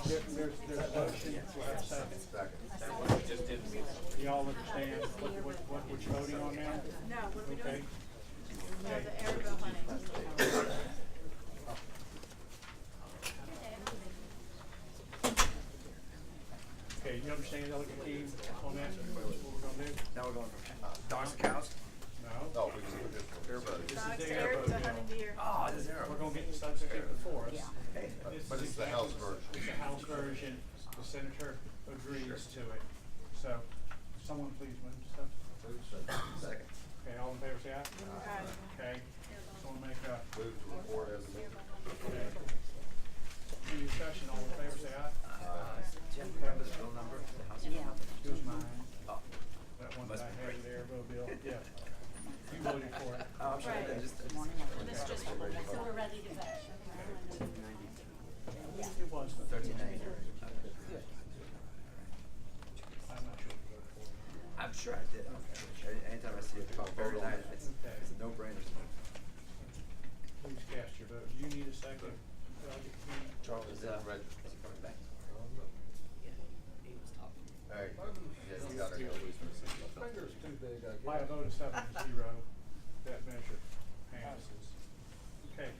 Speaker 3: There's a motion, we'll have a second.
Speaker 9: Second.
Speaker 10: That one we just didn't meet.
Speaker 3: You all understand what we're voting on now?
Speaker 6: No, what are we
Speaker 3: Okay.
Speaker 6: doing? No, the airbill money.
Speaker 3: Okay, you understand, Delegate Key, on that, what we're gonna do?
Speaker 4: Now we're going from dogs to cows?
Speaker 3: No?
Speaker 9: No, we just put this one.
Speaker 7: Everybody.
Speaker 3: This is
Speaker 6: Dogs
Speaker 3: the
Speaker 6: to
Speaker 3: airboat
Speaker 6: to
Speaker 3: bill.
Speaker 6: hunting deer.
Speaker 4: Oh, this is there.
Speaker 3: We're gonna get the substitute before us.
Speaker 4: Hey,
Speaker 9: But it's the House version.
Speaker 3: It's the House version, the senator agrees to it. So, someone please move the substitute.
Speaker 4: second.
Speaker 3: Okay, all in favor say aye.
Speaker 6: Aye.
Speaker 3: Okay, someone make a,
Speaker 9: Move to report as amended.
Speaker 3: okay. Any discussion, all in favor say aye.
Speaker 4: Do you have to remember the bill number? The house bill number?
Speaker 3: It was mine,
Speaker 4: Oh.
Speaker 3: that one
Speaker 4: Must
Speaker 3: that I
Speaker 4: be
Speaker 3: had
Speaker 4: great.
Speaker 3: with the airboat bill, yeah. You voted for it.
Speaker 4: Oh, I'm sorry,
Speaker 6: Right.
Speaker 4: I just.
Speaker 6: This just.
Speaker 1: So we're ready to vote.
Speaker 3: It was the
Speaker 4: 1390.
Speaker 3: I'm not sure. we voted for it.
Speaker 4: I'm sure I did. Anytime I see it, very nice. It's a no-brainer to me.
Speaker 3: Please cast your vote. Do you need a second?
Speaker 4: Charles is ready. Is he coming back?
Speaker 9: Hey, yeah, you got it.
Speaker 7: Finger's too big, I guess.
Speaker 3: By a vote of 7-0, that measure passes. Okay,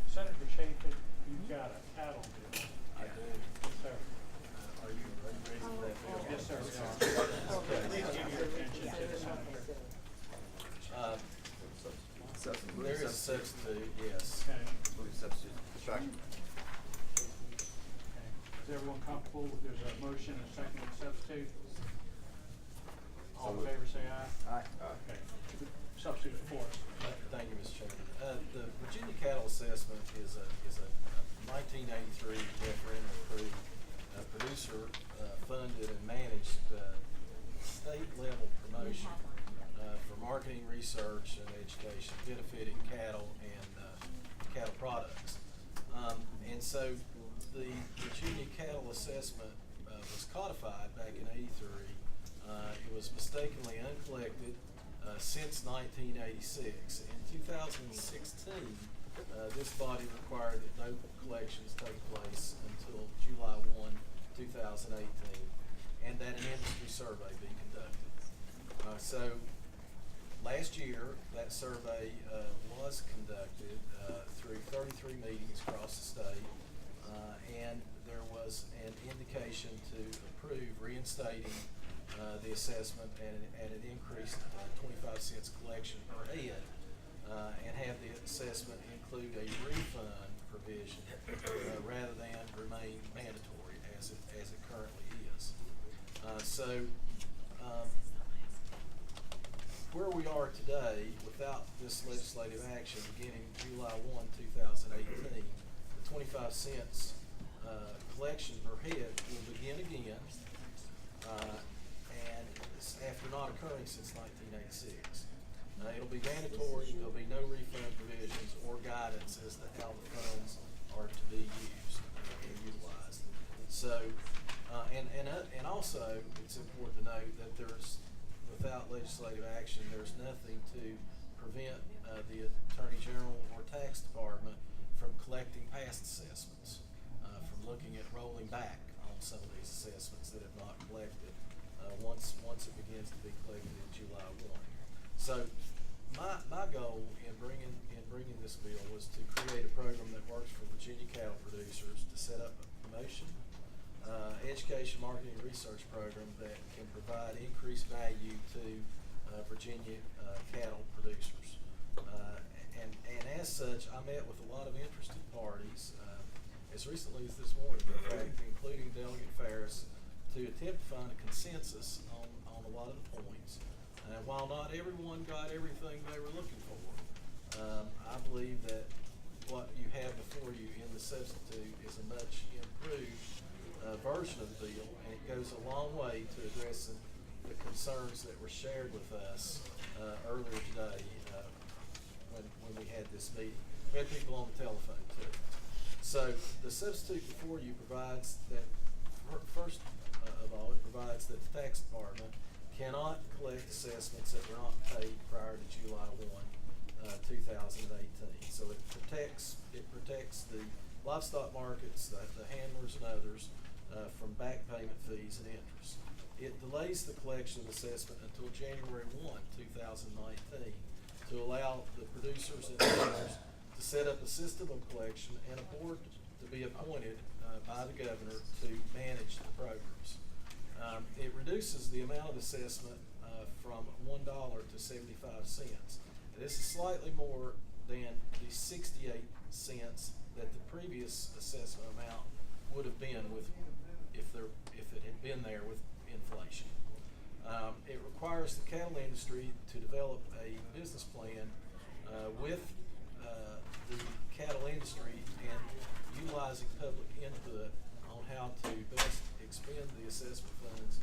Speaker 3: Senator Chapin, you've got a cattle bill.
Speaker 10: I do.
Speaker 3: Yes, sir.
Speaker 10: Are you ready for that bill?
Speaker 3: Yes, sir, we are. Please give your attention to the senator.
Speaker 4: Substitute.
Speaker 10: There is a substitute, yes.
Speaker 3: Okay,
Speaker 4: Move substitute.
Speaker 9: Second.
Speaker 3: okay. Is everyone comfortable with, there's a motion and a second to substitute? All in favor say aye.
Speaker 4: Aye.
Speaker 3: Okay, substitute for us.
Speaker 10: Thank you, Mr. Chairman. The Virginia Cattle Assessment is a 1983 referendum approved, producer funded and managed state level promotion for marketing, research, and education benefiting cattle and cattle products. And so the Virginia Cattle Assessment was codified back in '83. It was mistakenly uncollected since 1986. In 2016, this body required that no collections take place until July 1, 2018, and that an industry survey be conducted. So last year, that survey was conducted through 33 meetings across the state, and there was an indication to approve reinstating the assessment and an increased 25 cents collection per head, and have the assessment include a refund provision rather than remain mandatory as it currently is. Where we are today, without this legislative action beginning July 1, 2018, the 25 cents
Speaker 12: collection per head will begin again, and it's after not occurring since 1986. It'll be mandatory, there'll be no refund provisions or guidance as to how the funds are to be used and utilized. So, and also, it's important to note that without legislative action, there's nothing to prevent the Attorney General or Tax Department from collecting past assessments, from looking at rolling back on some of these assessments that have not collected once it begins to be collected in July 1. So my goal in bringing this bill was to create a program that works for Virginia cattle producers, to set up a promotion, education, marketing, and research program that can provide increased value to Virginia cattle producers. And as such, I met with a lot of interested parties as recently as this morning, in fact, including Delegate Ferris, to attempt to find a consensus on a lot of the points. While not everyone got everything they were looking for, I believe that what you have before you in the substitute is a much improved version of the bill, and it goes a long way to addressing the concerns that were shared with us earlier today when we had this meeting. We had people on the telephone too. So the substitute before you provides that, first of all, it provides that the tax department cannot collect assessments that were not paid prior to July 1, 2018. So it protects the livestock markets, the handlers and others from back payment fees and interest. It delays the collection of assessment until January 1, 2019 to allow the producers and owners to set up a system of collection and a board to be appointed by the governor to manage the programs. It reduces the amount of assessment from $1 to 75 cents. This is slightly more than the 68 cents that the previous assessment amount would have been if it had been there with inflation. It requires the cattle industry to develop a business plan with the cattle industry and utilizing public input on how to best expend the assessment funds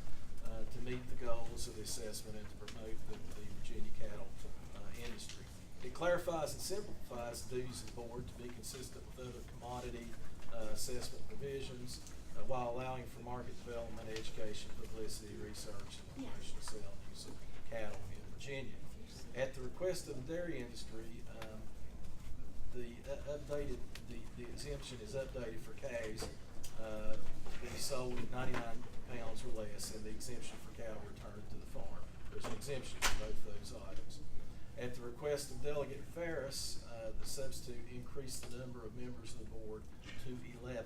Speaker 12: to meet the goals of the assessment and to promote the Virginia cattle industry. It clarifies and simplifies the duties of the board to be consistent with other commodity assessment provisions while allowing for market development, education, publicity, research, and promotion of sale and use of cattle in Virginia. At the request of the dairy industry, the exemption is updated for calves to be sold at 99 pounds or less, and the exemption for cattle returned to the farm. There's an exemption for both those items. At the request of Delegate Ferris, the substitute increased the number of members of the board to 11,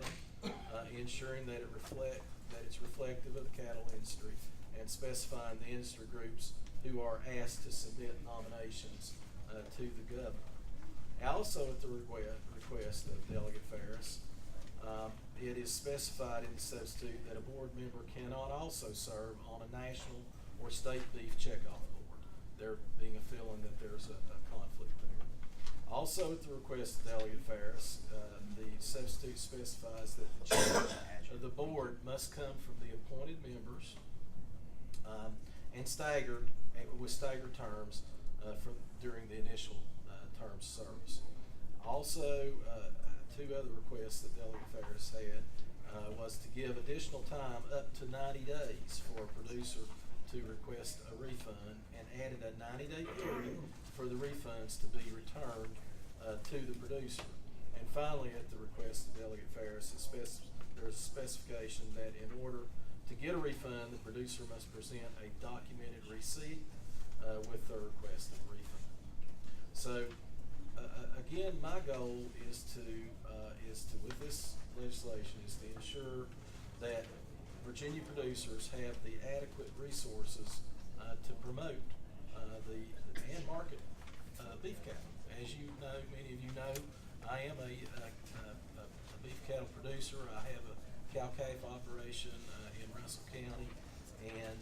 Speaker 12: ensuring that it's reflective of the cattle industry and specifying the industry groups who are asked to submit nominations to the governor. Also, at the request of Delegate Ferris, it is specified in the substitute that a board member cannot also serve on a national or state beef checkoff board, there being a feeling that there's a conflict there. Also, at the request of Delegate Ferris, the substitute specifies that the chair of the board must come from the appointed members and with staggered terms during the initial terms of service. Also, two other requests that Delegate Ferris had was to give additional time up to 90 days for a producer to request a refund, and added a 90-day period for the refunds to be returned to the producer. And finally, at the request of Delegate Ferris, there's a specification that in order to get a refund, the producer must present a documented receipt with their request of a refund. So again, my goal is to with this legislation is to ensure that Virginia producers have the adequate resources to promote and market beef cattle. As you know, many of you know, I am a beef cattle producer. I have a cow-calf operation in Russell County, and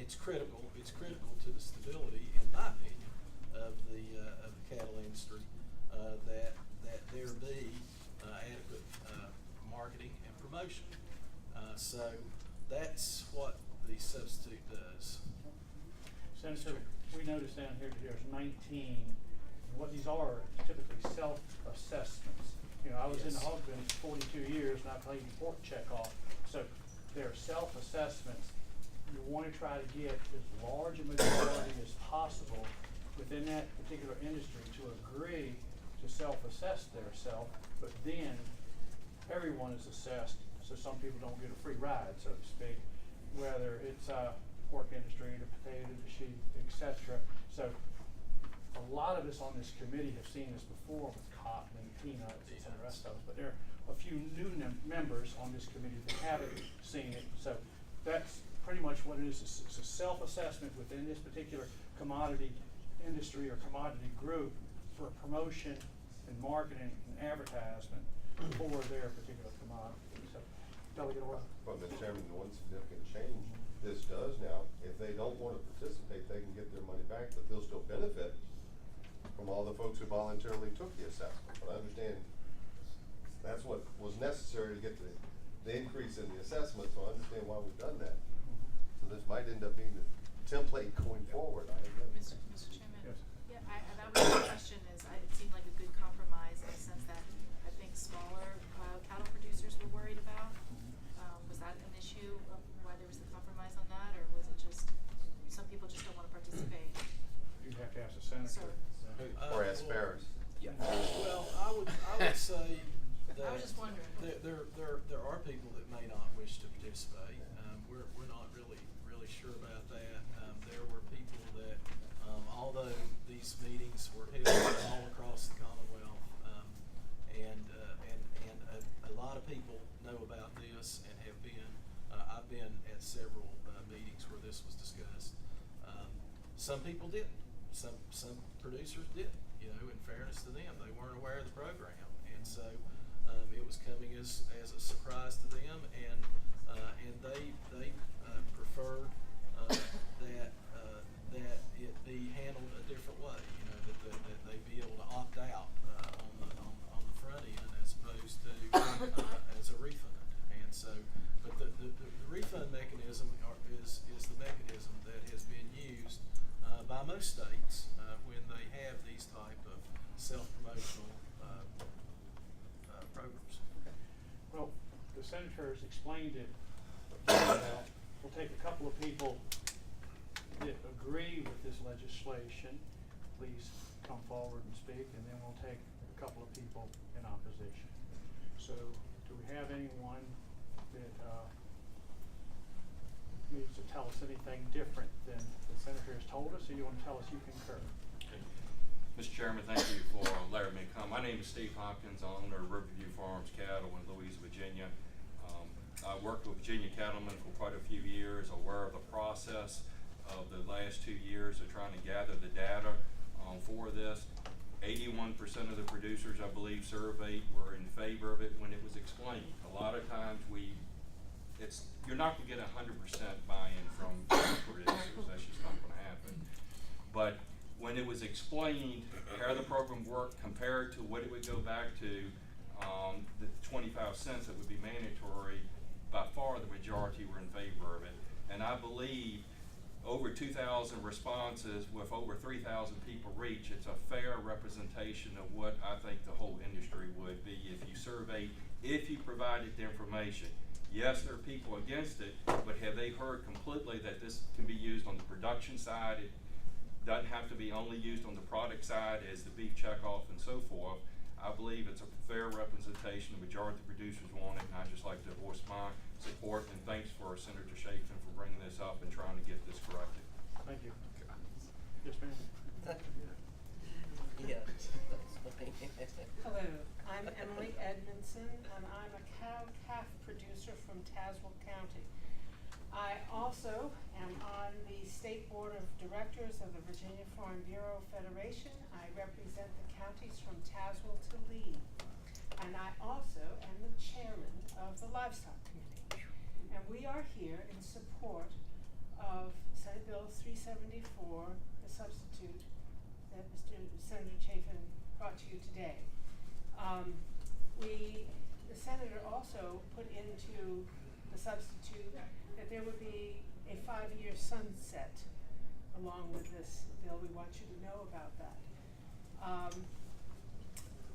Speaker 12: it's critical. It's critical to the stability, in my opinion, of the cattle industry that there be adequate So that's what the substitute does.
Speaker 3: Senator, we noticed down here that there's 19, and what these are typically self-assessments. You know, I was in the
Speaker 12: Yes.
Speaker 3: hog business 42 years and I played pork check off. So they're self-assessments. You want to try to get as large a majority as possible within that particular industry to agree to self-assess theirself, but then everyone is assessed, so some people don't get a free ride, so to speak, whether it's pork industry, the potato, the sheep, etc. So a lot of us on this committee have seen this before with cotton and peanuts and the rest of us, but there are a few new members on this committee that haven't seen it. So that's pretty much what it is. It's a self-assessment within this particular commodity industry or commodity group for promotion and marketing and advertisement for their particular commodity. So, Delegate O'Rourke.
Speaker 9: Well, Mr. Chairman, the one significant change this does now, if they don't want to participate, they can get their money back, but they'll still benefit from all the folks who voluntarily took the assessment. But I understand that's what was necessary to get the increase in the assessment, so I understand why we've done that. So this might end up being the template going forward. I don't know.
Speaker 6: Mr. Chairman?
Speaker 3: Yes.
Speaker 6: Yeah, that was my question is, it seemed like a good compromise in the sense that I think smaller cattle producers were worried about. Was that an issue of why there was the compromise on that, or was it just, some people just don't want to participate?
Speaker 3: You'd have to ask the senator.
Speaker 9: Or asparagus.
Speaker 12: Yeah. Well, I would say that
Speaker 6: I was just wondering.
Speaker 12: there are people that may not wish to participate. We're not really sure about that. There were people that, although these meetings were held all across the Commonwealth, and a lot of people know about this and have been. I've been at several meetings where this was discussed. Some people didn't. Some producers didn't. You know, in fairness to them, they weren't aware of the program, and so it was coming as a surprise to them, and they prefer that it be handled a different way. You know, that they be able to opt out on the front end as opposed to as a refund, and so. But the refund mechanism is the mechanism that has been used by most states when they have these type of self-promotional programs.
Speaker 3: Well, the senator has explained it. We'll take a couple of people that agree with this legislation. Please come forward and speak, and then we'll take a couple of people in opposition. So, do we have anyone that needs to tell us anything different than the senator has told us, or you want to tell us you concur?
Speaker 16: Mr. Chairman, thank you for letting me come. My name is Steve Hopkins, owner of Riverview Farms Cattle in Louisa, Virginia. I worked with Virginia cattlemen for quite a few years, aware of the process of the last 2 years of trying to gather the data for this. 81% of the producers, I believe, surveyed were in favor of it when it was explained. A lot of times you're not going to get 100% buy-in from producers. That's just not going to happen. But when it was explained how the program worked compared to what it would go back to, the 25 cents that would be mandatory, by far the majority were in favor of it. And I believe over 2,000 responses with over 3,000 people reach, it's a fair representation of what I think the whole industry would be if you surveyed, if you provided the information. Yes, there are people against it, but have they heard completely that this can be used on the production side? It doesn't have to be only used on the product side as the beef checkoff and so forth. I believe it's a fair representation. The majority of the producers want it, and I'd just like to voice my support and thanks for Senator Chafin for bringing this up and trying to get this corrected.
Speaker 3: Thank you. Yes, ma'am.
Speaker 17: Yeah.
Speaker 18: Hello, I'm Emily Edmondson, and I'm a cow-calf producer from Tazewell County. I also am on the State Board of Directors of the Virginia Farm Bureau Federation. I represent the counties from Tazewell to Lee. And I also am the chairman of the Livestock Committee. And we are here in support of Senate Bill 374, the substitute that Senator Chafin brought to you today. The senator also put into the substitute, that there would be a 5-year sunset along with this bill. We want you to know about that.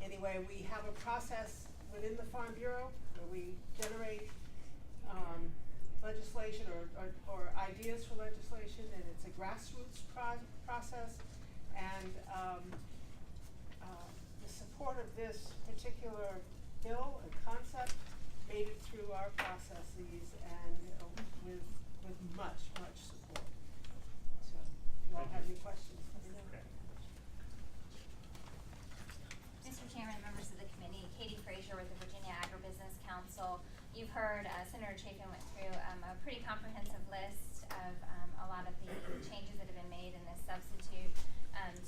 Speaker 18: Anyway, we have a process within the Farm Bureau where we generate legislation or ideas for legislation, and it's a grassroots process. And the support of this particular bill and concept made it through our processes and with much support. So, if you all have any questions, let me know.
Speaker 17: Mr. Chairman, members of the committee, Katie Frazier with the Virginia Agribusiness Council. You've heard Senator Chapin went through a pretty comprehensive list of a lot of the changes that have been made in this substitute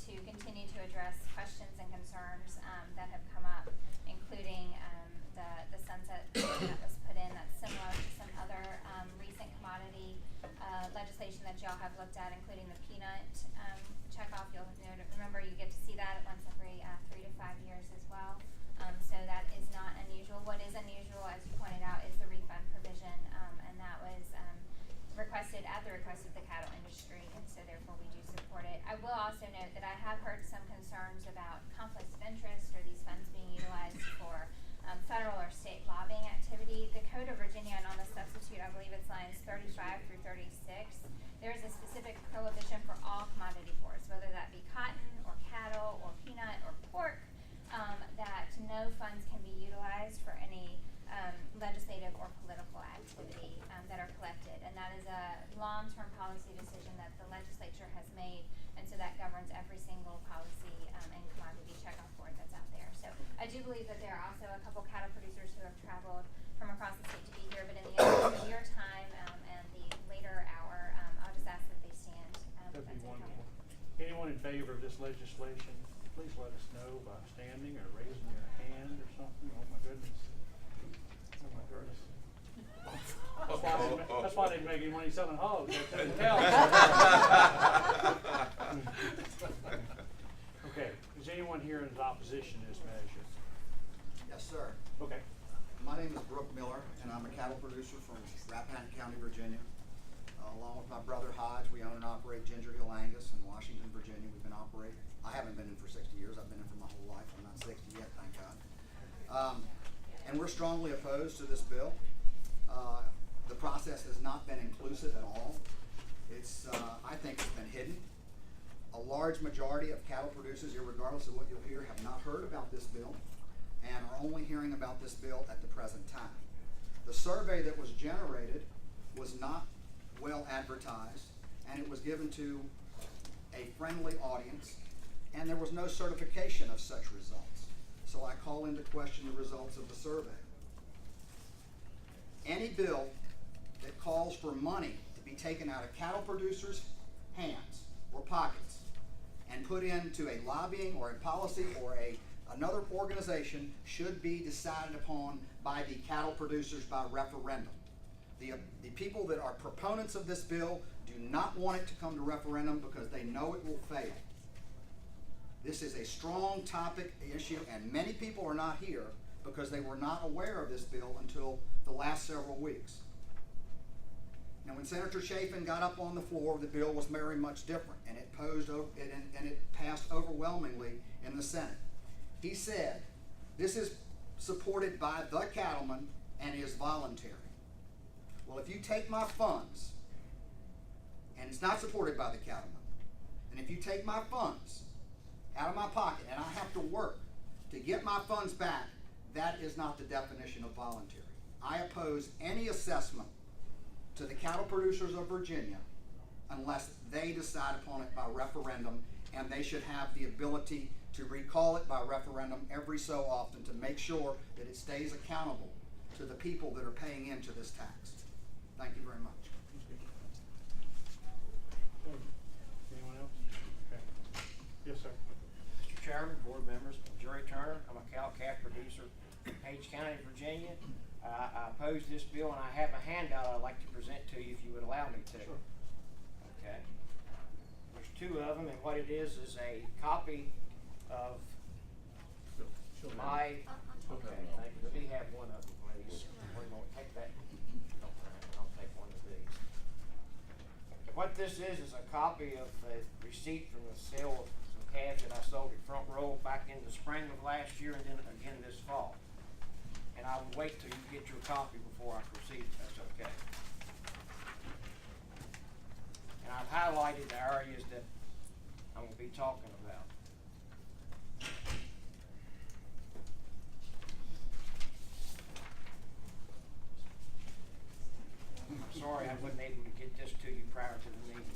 Speaker 17: to continue to address questions and concerns that have come up, including the sunset that was put in that's similar to some other recent commodity legislation that y'all have looked at, including the peanut checkoff. You'll remember you get to see that once every 3 to 5 years as well. So that is not unusual. What is unusual, as you pointed out, is the refund provision, and that was requested at the request of the cattle industry, and so therefore we do support it. I will also note that I have heard some concerns about conflicts of interest or these funds being utilized for federal or state lobbying activity. The Code of Virginia, and on the substitute, I believe it's lines 35 through 36, there is a specific prohibition for all commodity boards, whether that be cotton or cattle or peanut or pork, that no funds can be utilized for any legislative or political activity that are collected. And that is a long-term policy decision that the legislature has made, and so that governs every single policy and commodity checkoff board that's out there. So I do believe that there are also a couple cattle producers who have traveled from across the state to be here, but in the interest of your time and the later hour, I'll just ask that they stand.
Speaker 3: That'd be wonderful. Anyone in favor of this legislation, please let us know by standing or raising your hand or something. Oh my goodness. Oh my goodness. That's why they didn't make any money selling hogs. Okay. Is anyone here in opposition to this measure?
Speaker 19: Yes, sir.
Speaker 3: Okay.
Speaker 19: My name is Brooke Miller, and I'm a cattle producer from Rappahannock County, Virginia. Along with my brother Hodge, we own and operate Ginger Hill Angus in Washington, Virginia. We've been operating. I haven't been in for 60 years. I've been in for my whole life. I'm not 60 yet, thank God. And we're strongly opposed to this bill. The process has not been inclusive at all. It's, I think it's been hidden. A large majority of cattle producers, irregardless of what you'll hear, have not heard about this bill and are only hearing about this bill at the present time. The survey that was generated was not well advertised, and it was given to a friendly audience, and there was no certification of such results. So I call into question the results of the survey. Any bill that calls for money to be taken out of cattle producers' hands or pockets and put into a lobbying or a policy or another organization should be decided upon by the cattle producers by referendum. The people that are proponents of this bill do not want it to come to referendum because they know it will fail. This is a strong topic issue, and many people are not here because they were not aware of this bill until the last several weeks. Now, when Senator Chapin got up on the floor, the bill was very much different, and it passed overwhelmingly in the Senate. He said, "This is supported by the cattlemen and is voluntary." Well, if you take my funds, and it's not supported by the cattlemen, and if you take my funds out of my pocket and I have to work to get my funds back, that is not the definition of voluntary. I oppose any assessment to the cattle producers of Virginia unless they decide upon it by referendum, and they should have the ability to recall it by referendum every so often to make sure that it stays accountable to the people that are paying into this tax. Thank you very much.
Speaker 3: Anyone else? Okay. Yes, sir.
Speaker 20: Mr. Chairman, board members, Jerry Turner. I'm a cow-calf producer in Page County, Virginia. I oppose this bill, and I have a handout I'd like to present to you if you would allow me to.
Speaker 3: Sure.
Speaker 20: Okay. There's two of them, and what it is a copy of my. Okay, thank you. Let me have one of them, please. Take that. What this is a copy of the receipt from the sale of some calves that I sold at Front Row back in the spring of last year and then again this fall. And I will wait till you get your copy before I proceed, if that's okay. And I've highlighted the areas that I'm going to be talking about. I'm sorry I wasn't able to get this to you prior to the meeting.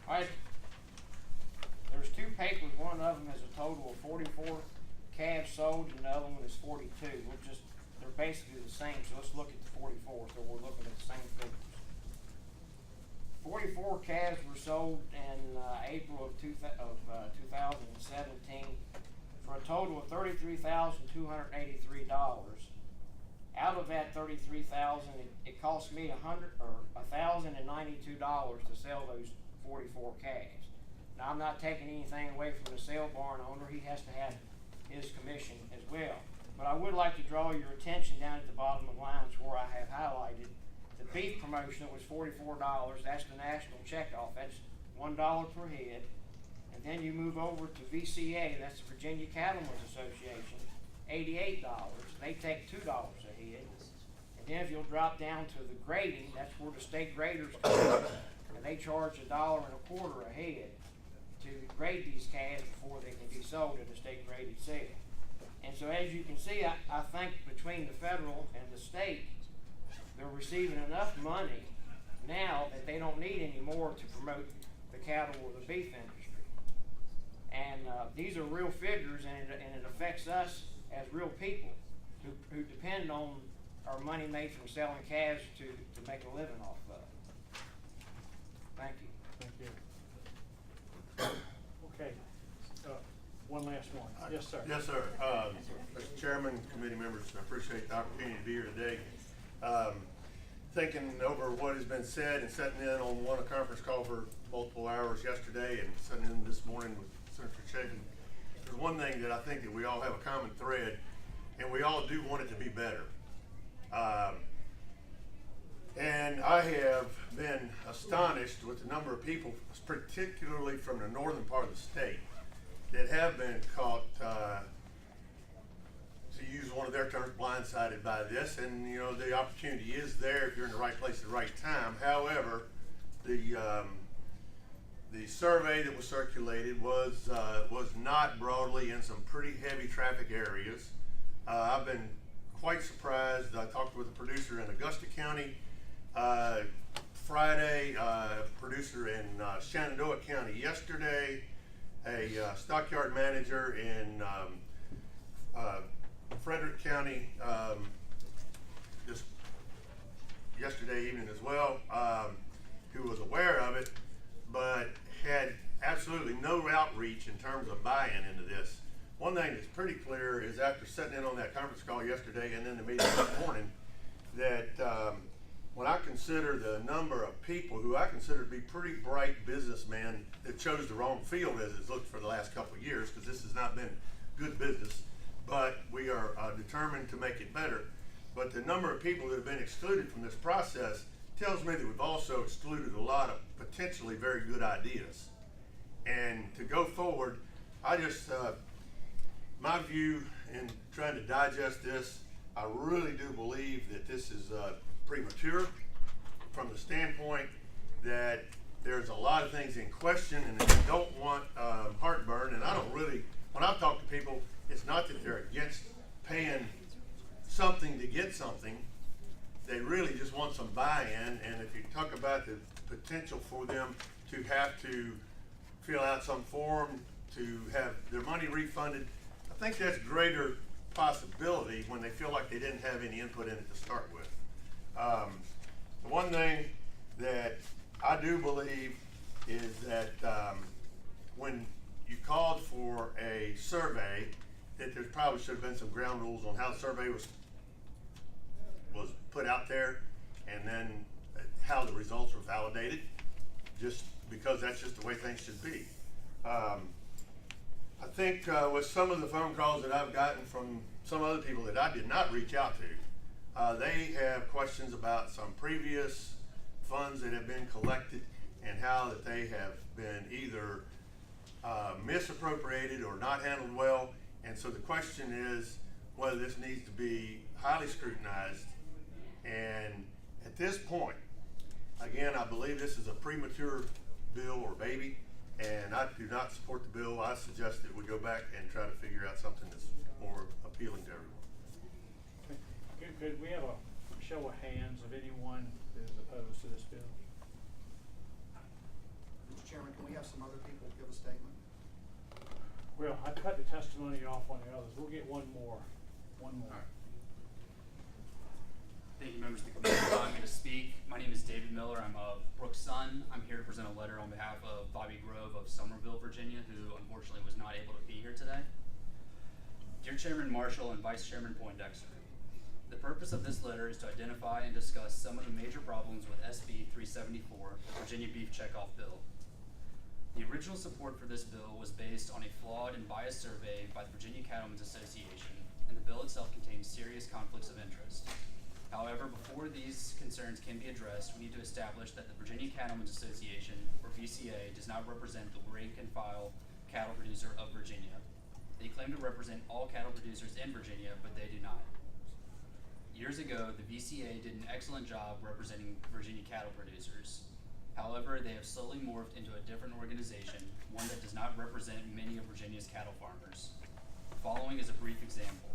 Speaker 20: Alright, there's two papers. One of them has a total of 44 calves sold, and the other one is 42. They're basically the same, so let's look at the 44, so we're looking at the same figures. 44 calves were sold in April of 2017 for a total of $33,283. Out of that $33,000, it cost me $1,092 to sell those 44 calves. Now I'm not taking anything away from the sale barn owner. He has to have his commission as well. But I would like to draw your attention down at the bottom of the lines where I have highlighted the beef promotion was $44. That's the national checkoff. That's $1 per head. And then you move over to VCA, that's the Virginia Cattlemen's Association, $88. They take $2 a head. And then if you'll drop down to the grading, that's where the state graders come in. And they charge $1.25 a head to grade these calves before they can be sold at a state graded sale. And so as you can see, I think between the federal and the state, they're receiving enough money now that they don't need any more to promote the cattle or the beef industry. And these are real figures, and it affects us as real people who depend on our money made from selling calves to make a living off of. Thank you.
Speaker 3: Thank you. Okay, one last one. Yes, sir.
Speaker 9: Yes, sir. Mr. Chairman, committee members, I appreciate the opportunity to be here today. Thinking over what has been said and sitting in on a conference call for multiple hours yesterday and sitting in this morning with Senator Chapin, there's one thing that I think that we all have a common thread, and we all do want it to be better. And I have been astonished with the number of people, particularly from the northern part of the state, that have been caught, to use one of their terms, blindsided by this. And you know, the opportunity is there if you're in the right place at the right time. However, the survey that was circulated was not broadly in some pretty heavy traffic areas. I've been quite surprised. I talked with a producer in Augusta County Friday, a producer in Shenandoah County yesterday, a stockyard manager in Frederick County just yesterday evening as well, who was aware of it, but had absolutely no outreach in terms of buy-in into this. One thing that's pretty clear is after sitting in on that conference call yesterday and then the meeting this morning, that when I consider the number of people who I consider to be pretty bright businessmen that chose the wrong field as it's looked for the last couple of years, because this has not been good business, but we are determined to make it better. But the number of people that have been excluded from this process tells me that we've also excluded a lot of potentially very good ideas. And to go forward, I just, my view in trying to digest this, I really do believe that this is premature from the standpoint that there's a lot of things in question, and if you don't want heartburn, and I don't really, when I've talked to people, it's not that they're against paying something to get something. They really just want some buy-in, and if you talk about the potential for them to have to
Speaker 21: fill out some form to have their money refunded. I think that's greater possibility when they feel like they didn't have any input in it to start with. The one thing that I do believe is that when you called for a survey, that there probably should have been some ground rules on how the survey was put out there, and then how the results were validated, just because that's just the way things should be. I think with some of the phone calls that I've gotten from some other people that I did not reach out to, they have questions about some previous funds that have been collected and how that they have been either misappropriated or not handled well. And so the question is whether this needs to be highly scrutinized. And at this point, again, I believe this is a premature bill or baby, and I do not support the bill. I suggest that we go back and try to figure out something that's more appealing to everyone.
Speaker 3: Could we have a show of hands of anyone that is opposed to this bill?
Speaker 19: Mr. Chairman, can we have some other people give a statement?
Speaker 3: Well, I cut the testimony off on the others. We'll get one more. One more.
Speaker 22: Thank you, members of the committee, for allowing me to speak. My name is David Miller. I'm Brooke's son. I'm here to present a letter on behalf of Bobby Grove of Somerville, Virginia, who unfortunately was not able to be here today. Dear Chairman Marshall and Vice Chairman Poindexter, the purpose of this letter is to identify and discuss some of the major problems with SB 374, the Virginia Beef Checkoff Bill. The original support for this bill was based on a flawed and biased survey by the Virginia Cattlemen's Association, and the bill itself contains serious conflicts of interest. However, before these concerns can be addressed, we need to establish that the Virginia Cattlemen's Association, or VCA, does not represent the rank and file cattle producer of Virginia. They claim to represent all cattle producers in Virginia, but they do not. Years ago, the VCA did an excellent job representing Virginia cattle producers. However, they have slowly morphed into a different organization, one that does not represent many of Virginia's cattle farmers. Following is a brief example.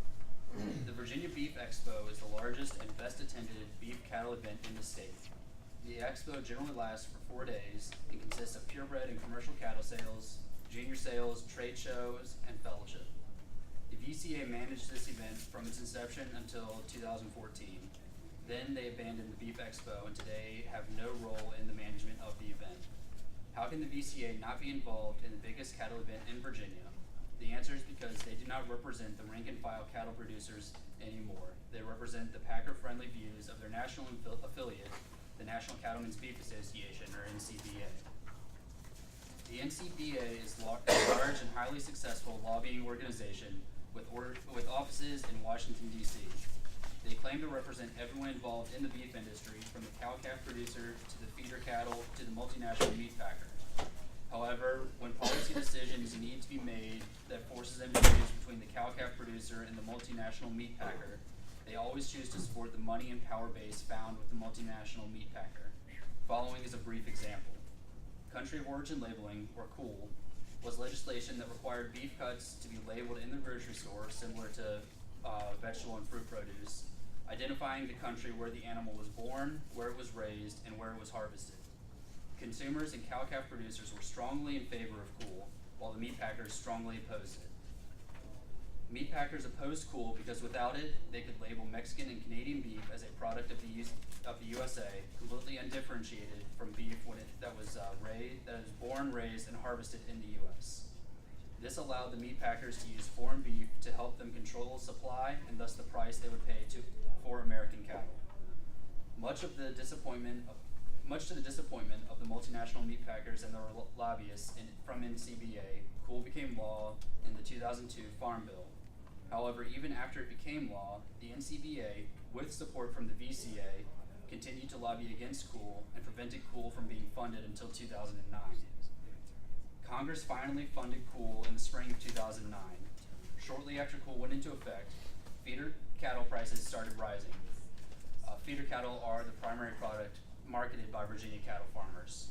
Speaker 22: The Virginia Beef Expo is the largest and best attended beef cattle event in the state. The expo generally lasts for 4 days and consists of purebred and commercial cattle sales, junior sales, trade shows, and fellowship. The VCA managed this event from its inception until 2014. Then they abandoned the Beef Expo and today have no role in the management of the event. How can the VCA not be involved in the biggest cattle event in Virginia? The answer is because they do not represent the rank and file cattle producers anymore. They represent the packer-friendly views of their national affiliate, the National Cattlemen's Beef Association, or NCBA. The NCBA is a large and highly successful lobbying organization with offices in Washington, D.C. They claim to represent everyone involved in the beef industry, from the cow-calf producer to the feeder cattle to the multinational meat packer. However, when policy decisions need to be made that forces them to choose between the cow-calf producer and the multinational meat packer, they always choose to support the money and power base found with the multinational meat packer. Following is a brief example. Country of origin labeling, or COOL, was legislation that required beef cuts to be labeled in the grocery store, similar to vegetable and fruit produce, identifying the country where the animal was born, where it was raised, and where it was harvested. Consumers and cow-calf producers were strongly in favor of COOL, while the meat packers strongly opposed it. Meat packers opposed COOL because without it, they could label Mexican and Canadian beef as a product of the USA, completely undifferentiated from beef that was born, raised, and harvested in the U.S. This allowed the meat packers to use foreign beef to help them control supply and thus the price they would pay for American cattle. Much to the disappointment of the multinational meat packers and their lobbyists from NCBA, COOL became law in the 2002 Farm Bill. However, even after it became law, the NCBA, with support from the VCA, continued to lobby against COOL and prevented COOL from being funded until 2009. Congress finally funded COOL in the spring of 2009. Shortly after COOL went into effect, feeder cattle prices started rising. Feeder cattle are the primary product marketed by Virginia cattle farmers.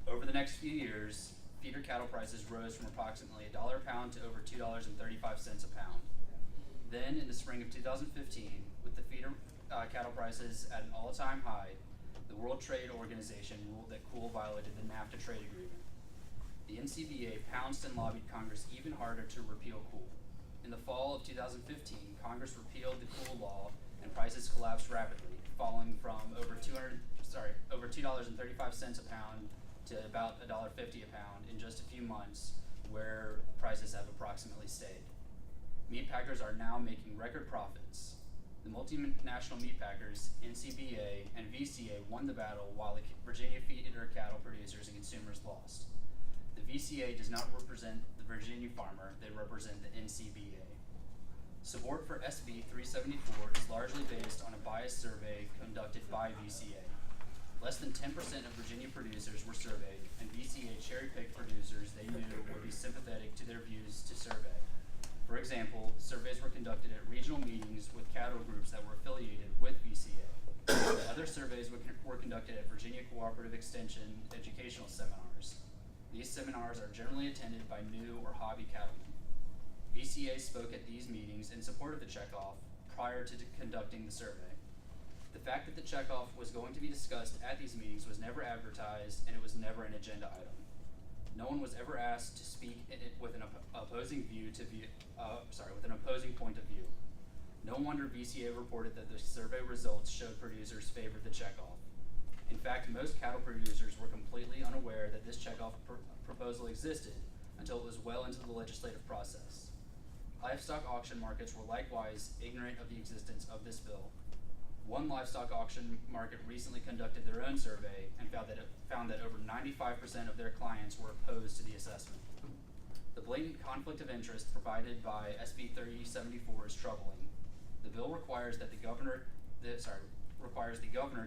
Speaker 22: Over the next few years, feeder cattle prices rose from approximately $1 a pound to over $2.35 a pound. Then, in the spring of 2015, with the feeder cattle prices at an all-time high, the World Trade Organization ruled that COOL violated the NAFTA trade agreement. The NCBA pounced and lobbied Congress even harder to repeal COOL. In the fall of 2015, Congress repealed the COOL law and prices collapsed rapidly, falling from over $2.35 a pound to about $1.50 a pound in just a few months, where prices have approximately stayed. Meat packers are now making record profits. The multinational meat packers, NCBA and VCA, won the battle while the Virginia feeder cattle producers and consumers lost. The VCA does not represent the Virginia farmer, they represent the NCBA. Support for SB 374 is largely based on a biased survey conducted by VCA. Less than 10% of Virginia producers were surveyed, and VCA cherry-picked producers they knew would be sympathetic to their views to survey. For example, surveys were conducted at regional meetings with cattle groups that were affiliated with VCA. Other surveys were conducted at Virginia Cooperative Extension educational seminars. These seminars are generally attended by new or hobby cattlemen. VCA spoke at these meetings in support of the checkoff prior to conducting the survey. The fact that the checkoff was going to be discussed at these meetings was never advertised, and it was never an agenda item. No one was ever asked to speak with an opposing point of view. No wonder VCA reported that the survey results showed producers favored the checkoff. In fact, most cattle producers were completely unaware that this checkoff proposal existed until it was well into the legislative process. Livestock auction markets were likewise ignorant of the existence of this bill. One livestock auction market recently conducted their own survey and found that over 95% of their clients were opposed to the assessment. The blatant conflict of interest provided by SB 3074 is troubling. The bill requires that the governor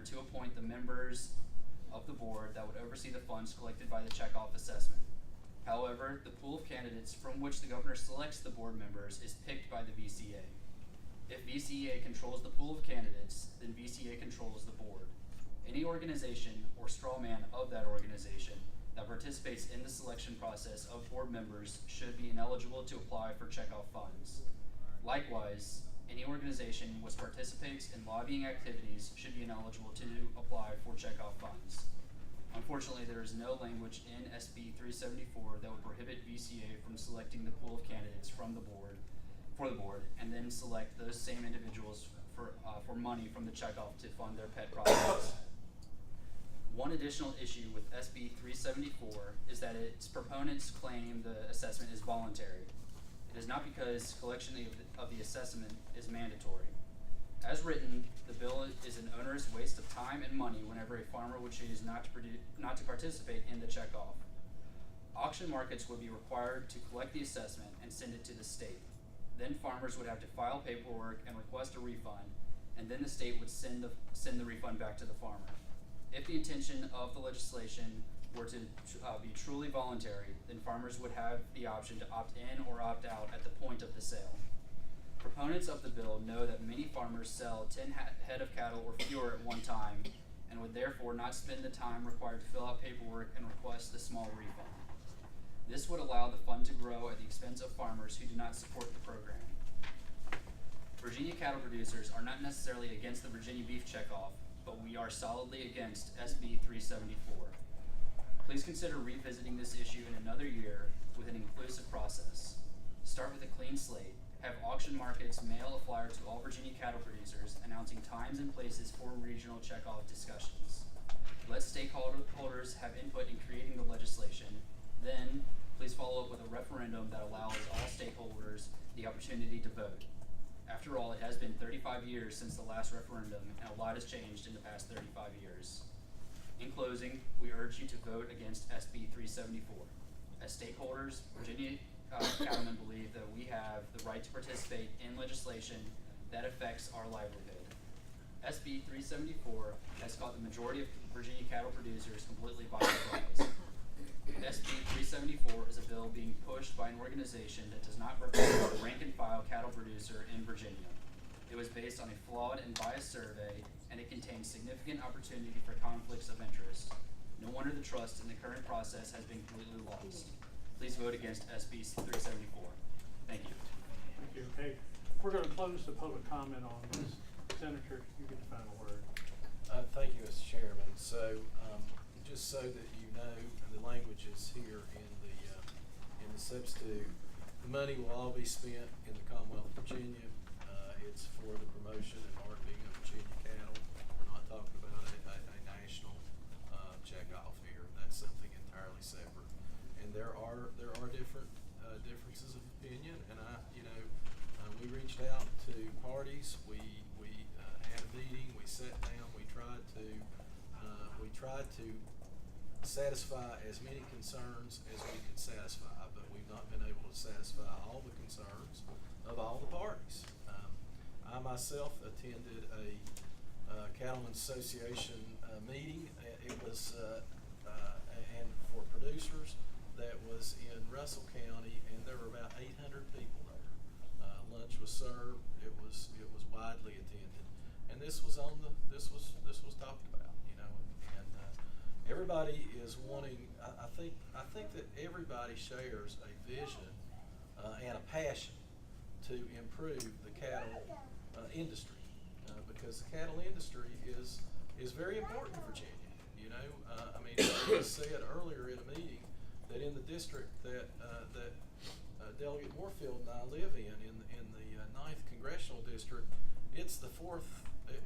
Speaker 22: to appoint the members of the board that would oversee the funds collected by the checkoff assessment. However, the pool of candidates from which the governor selects the board members is picked by the VCA. If VCA controls the pool of candidates, then VCA controls the board. Any organization or straw man of that organization that participates in the selection process of board members should be ineligible to apply for checkoff funds. Likewise, any organization which participates in lobbying activities should be ineligible to apply for checkoff funds. Unfortunately, there is no language in SB 374 that would prohibit VCA from selecting the pool of candidates for the board, and then select those same individuals for money from the checkoff to fund their pet projects. One additional issue with SB 374 is that its proponents claim the assessment is voluntary. It is not, because collection of the assessment is mandatory. As written, the bill is an onerous waste of time and money whenever a farmer would choose not to participate in the checkoff. Auction markets would be required to collect the assessment and send it to the state. Then farmers would have to file paperwork and request a refund, and then the state would send the refund back to the farmer. If the intention of the legislation were to be truly voluntary, then farmers would have the option to opt in or opt out at the point of the sale. Proponents of the bill know that many farmers sell 10 head of cattle or fewer at one time, and would therefore not spend the time required to fill out paperwork and request a small refund. This would allow the fund to grow at the expense of farmers who do not support the program. Virginia cattle producers are not necessarily against the Virginia beef checkoff, but we are solidly against SB 374. Please consider revisiting this issue in another year with an inclusive process. Start with a clean slate. Have auction markets mail a flyer to all Virginia cattle producers announcing times and places for regional checkoff discussions. Let stakeholders have input in creating the legislation. Then, please follow up with a referendum that allows all stakeholders the opportunity to vote. After all, it has been 35 years since the last referendum, and a lot has changed in the past 35 years. In closing, we urge you to vote against SB 374. As stakeholders, Virginia cattlemen believe that we have the right to participate in legislation that affects our livelihood. SB 374 has caught the majority of Virginia cattle producers completely by surprise. SB 374 is a bill being pushed by an organization that does not represent the rank-and-file cattle producer in Virginia. It was based on a flawed and biased survey, and it contains significant opportunity for conflicts of interest. No wonder the trust in the current process has been completely lost. Please vote against SB 374. Thank you.
Speaker 3: Thank you. Okay, we're going to close the public comment on this. Senator, you get the final word.
Speaker 12: Thank you, Mr. Chairman. So, just so that you know, the language is here in the and the substitute. The money will all be spent in the Commonwealth of Virginia. It's for the promotion and marketing of Virginia cattle. We're not talking about a national checkoff here. That's something entirely separate. And there are different differences of opinion. And we reached out to parties. We had a meeting. We sat down. We tried to satisfy as many concerns as we could satisfy, but we've not been able to satisfy all the concerns of all the parties. I myself attended a Cattlemen's Association meeting. It was and for producers that was in Russell County, and there were about 800 people there. Lunch was served. It was widely attended, and this was talked about, and everybody is wanting. I think that everybody shares a vision and a passion to improve the cattle industry, because the cattle industry is very important to Virginia. I said earlier in a meeting that in the district that Delegate Moorfield and I live in the 9th Congressional District, it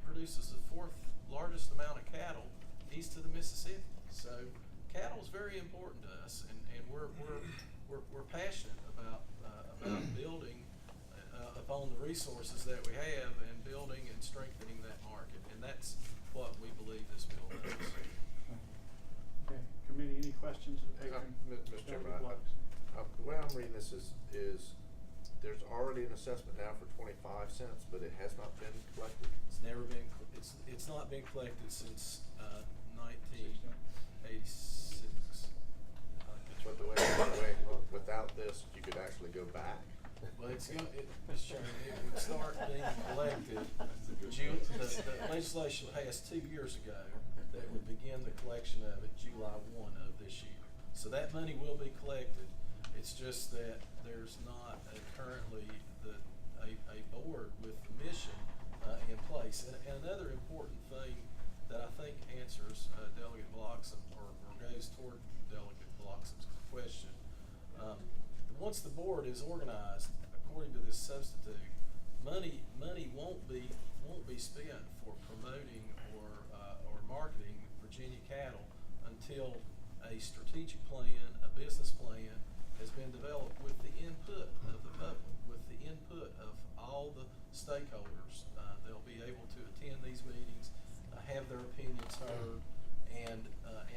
Speaker 12: produces the 4th largest amount of cattle east of the Mississippi. So cattle is very important to us, and we're passionate about building upon the resources that we have and building and strengthening that market, and that's what we believe this bill does.
Speaker 3: Okay, committee, any questions of the patron?
Speaker 7: Mr. Chairman, the way I'm reading this is there's already an assessment now for 25 cents, but it has not been collected.
Speaker 12: It's not been collected since 1986.
Speaker 7: But the way without this, you could actually go back.
Speaker 12: Well, Mr. Chairman, it would start being collected. The legislation passed 2 years ago that would begin the collection of it July 1 of this year. So that money will be collected. It's just that there's not currently a board with the mission in place. And another important thing that I think answers Delegate Bloxham or goes toward Delegate Bloxham's question. Once the board is organized according to this substitute, money won't be spent for promoting or marketing Virginia cattle until a strategic plan, a business plan, has been developed with the input of the public, with the input of all the stakeholders. They'll be able to attend these meetings, have their opinions heard, and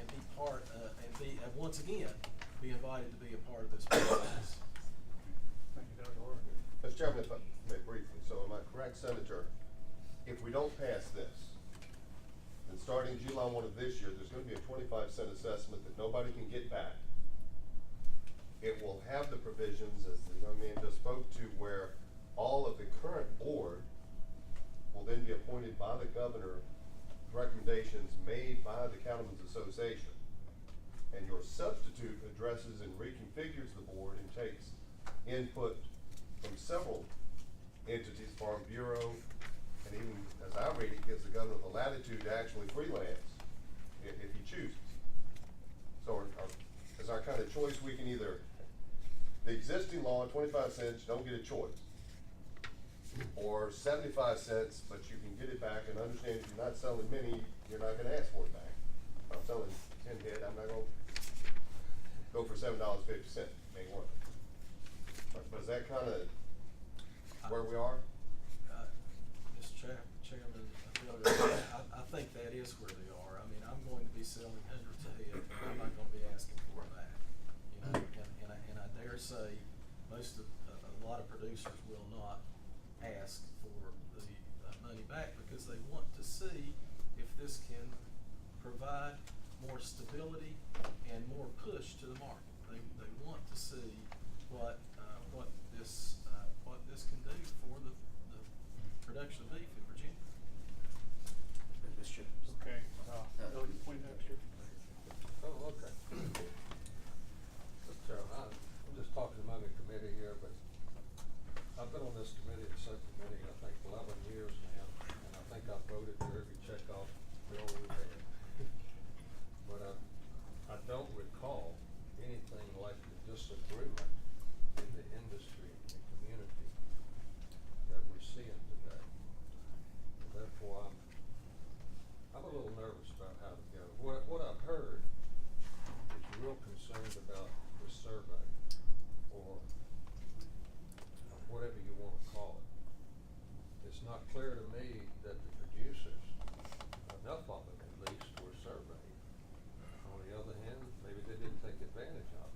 Speaker 12: be part and once again be invited to be a part of this process.
Speaker 3: Thank you, Dr.
Speaker 9: Mr. Chairman, if I may briefly, so am I correct, Senator, if we don't pass this, then starting July 1 of this year, there's going to be a 25-cent assessment that nobody can get back. It will have the provisions, as the young man just spoke to, where all of the current board will then be appointed by the governor, recommendations made by the Cattlemen's Association. And your substitute addresses and reconfigures the board and takes input from several entities, Farm Bureau, and even, as I read it, gives the governor the latitude to actually freelance if he chooses. So as our kind of choice, we can either, the existing law, 25 cents, you don't get a choice. Or 75 cents, but you can get it back, and understand if you're not selling many, you're not gonna ask for it back. If I'm selling 10 head, I'm not gonna go for $7.50, ain't worth it. But is that kind of where we are?
Speaker 12: Mr. Chairman, I think that is where they are. I mean, I'm going to be selling hundreds of head, and I'm not going to be asking for it back. And I dare say a lot of producers will not ask for the money back because they want to see if this can provide more stability and more push to the market. They want to see what this can do for the production of beef in Virginia.
Speaker 4: Mr.
Speaker 3: Okay, point next year.
Speaker 2: Oh, okay. Mr. Chairman, I'm just talking among the committee here, but I've been on this committee, the subcommittee, I think 11 years now, and I think I've voted for every checkoff bill we've had. But I don't recall anything like the disagreement real concerned about the survey, or whatever you want to call it. It's not clear to me that the producers, enough of them at least, were surveyed. On the other hand, maybe they didn't take advantage of it.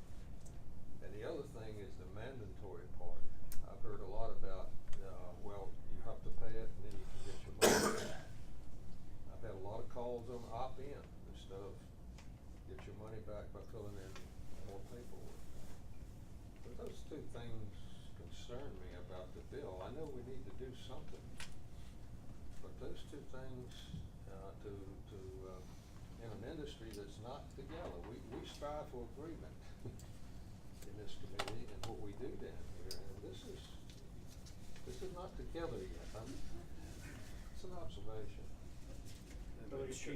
Speaker 2: And the other thing is the mandatory part. I've heard a lot about, well, you have to pay it and then you can get your money back. I've had a lot of calls on opt-in instead of get your money back by filling in more paperwork. But those two things concern me about the bill. I know we need to do something, but those two things, in an industry that's not together, we strive for agreement in this committee and what we do down here, and this is not together yet. It's an observation.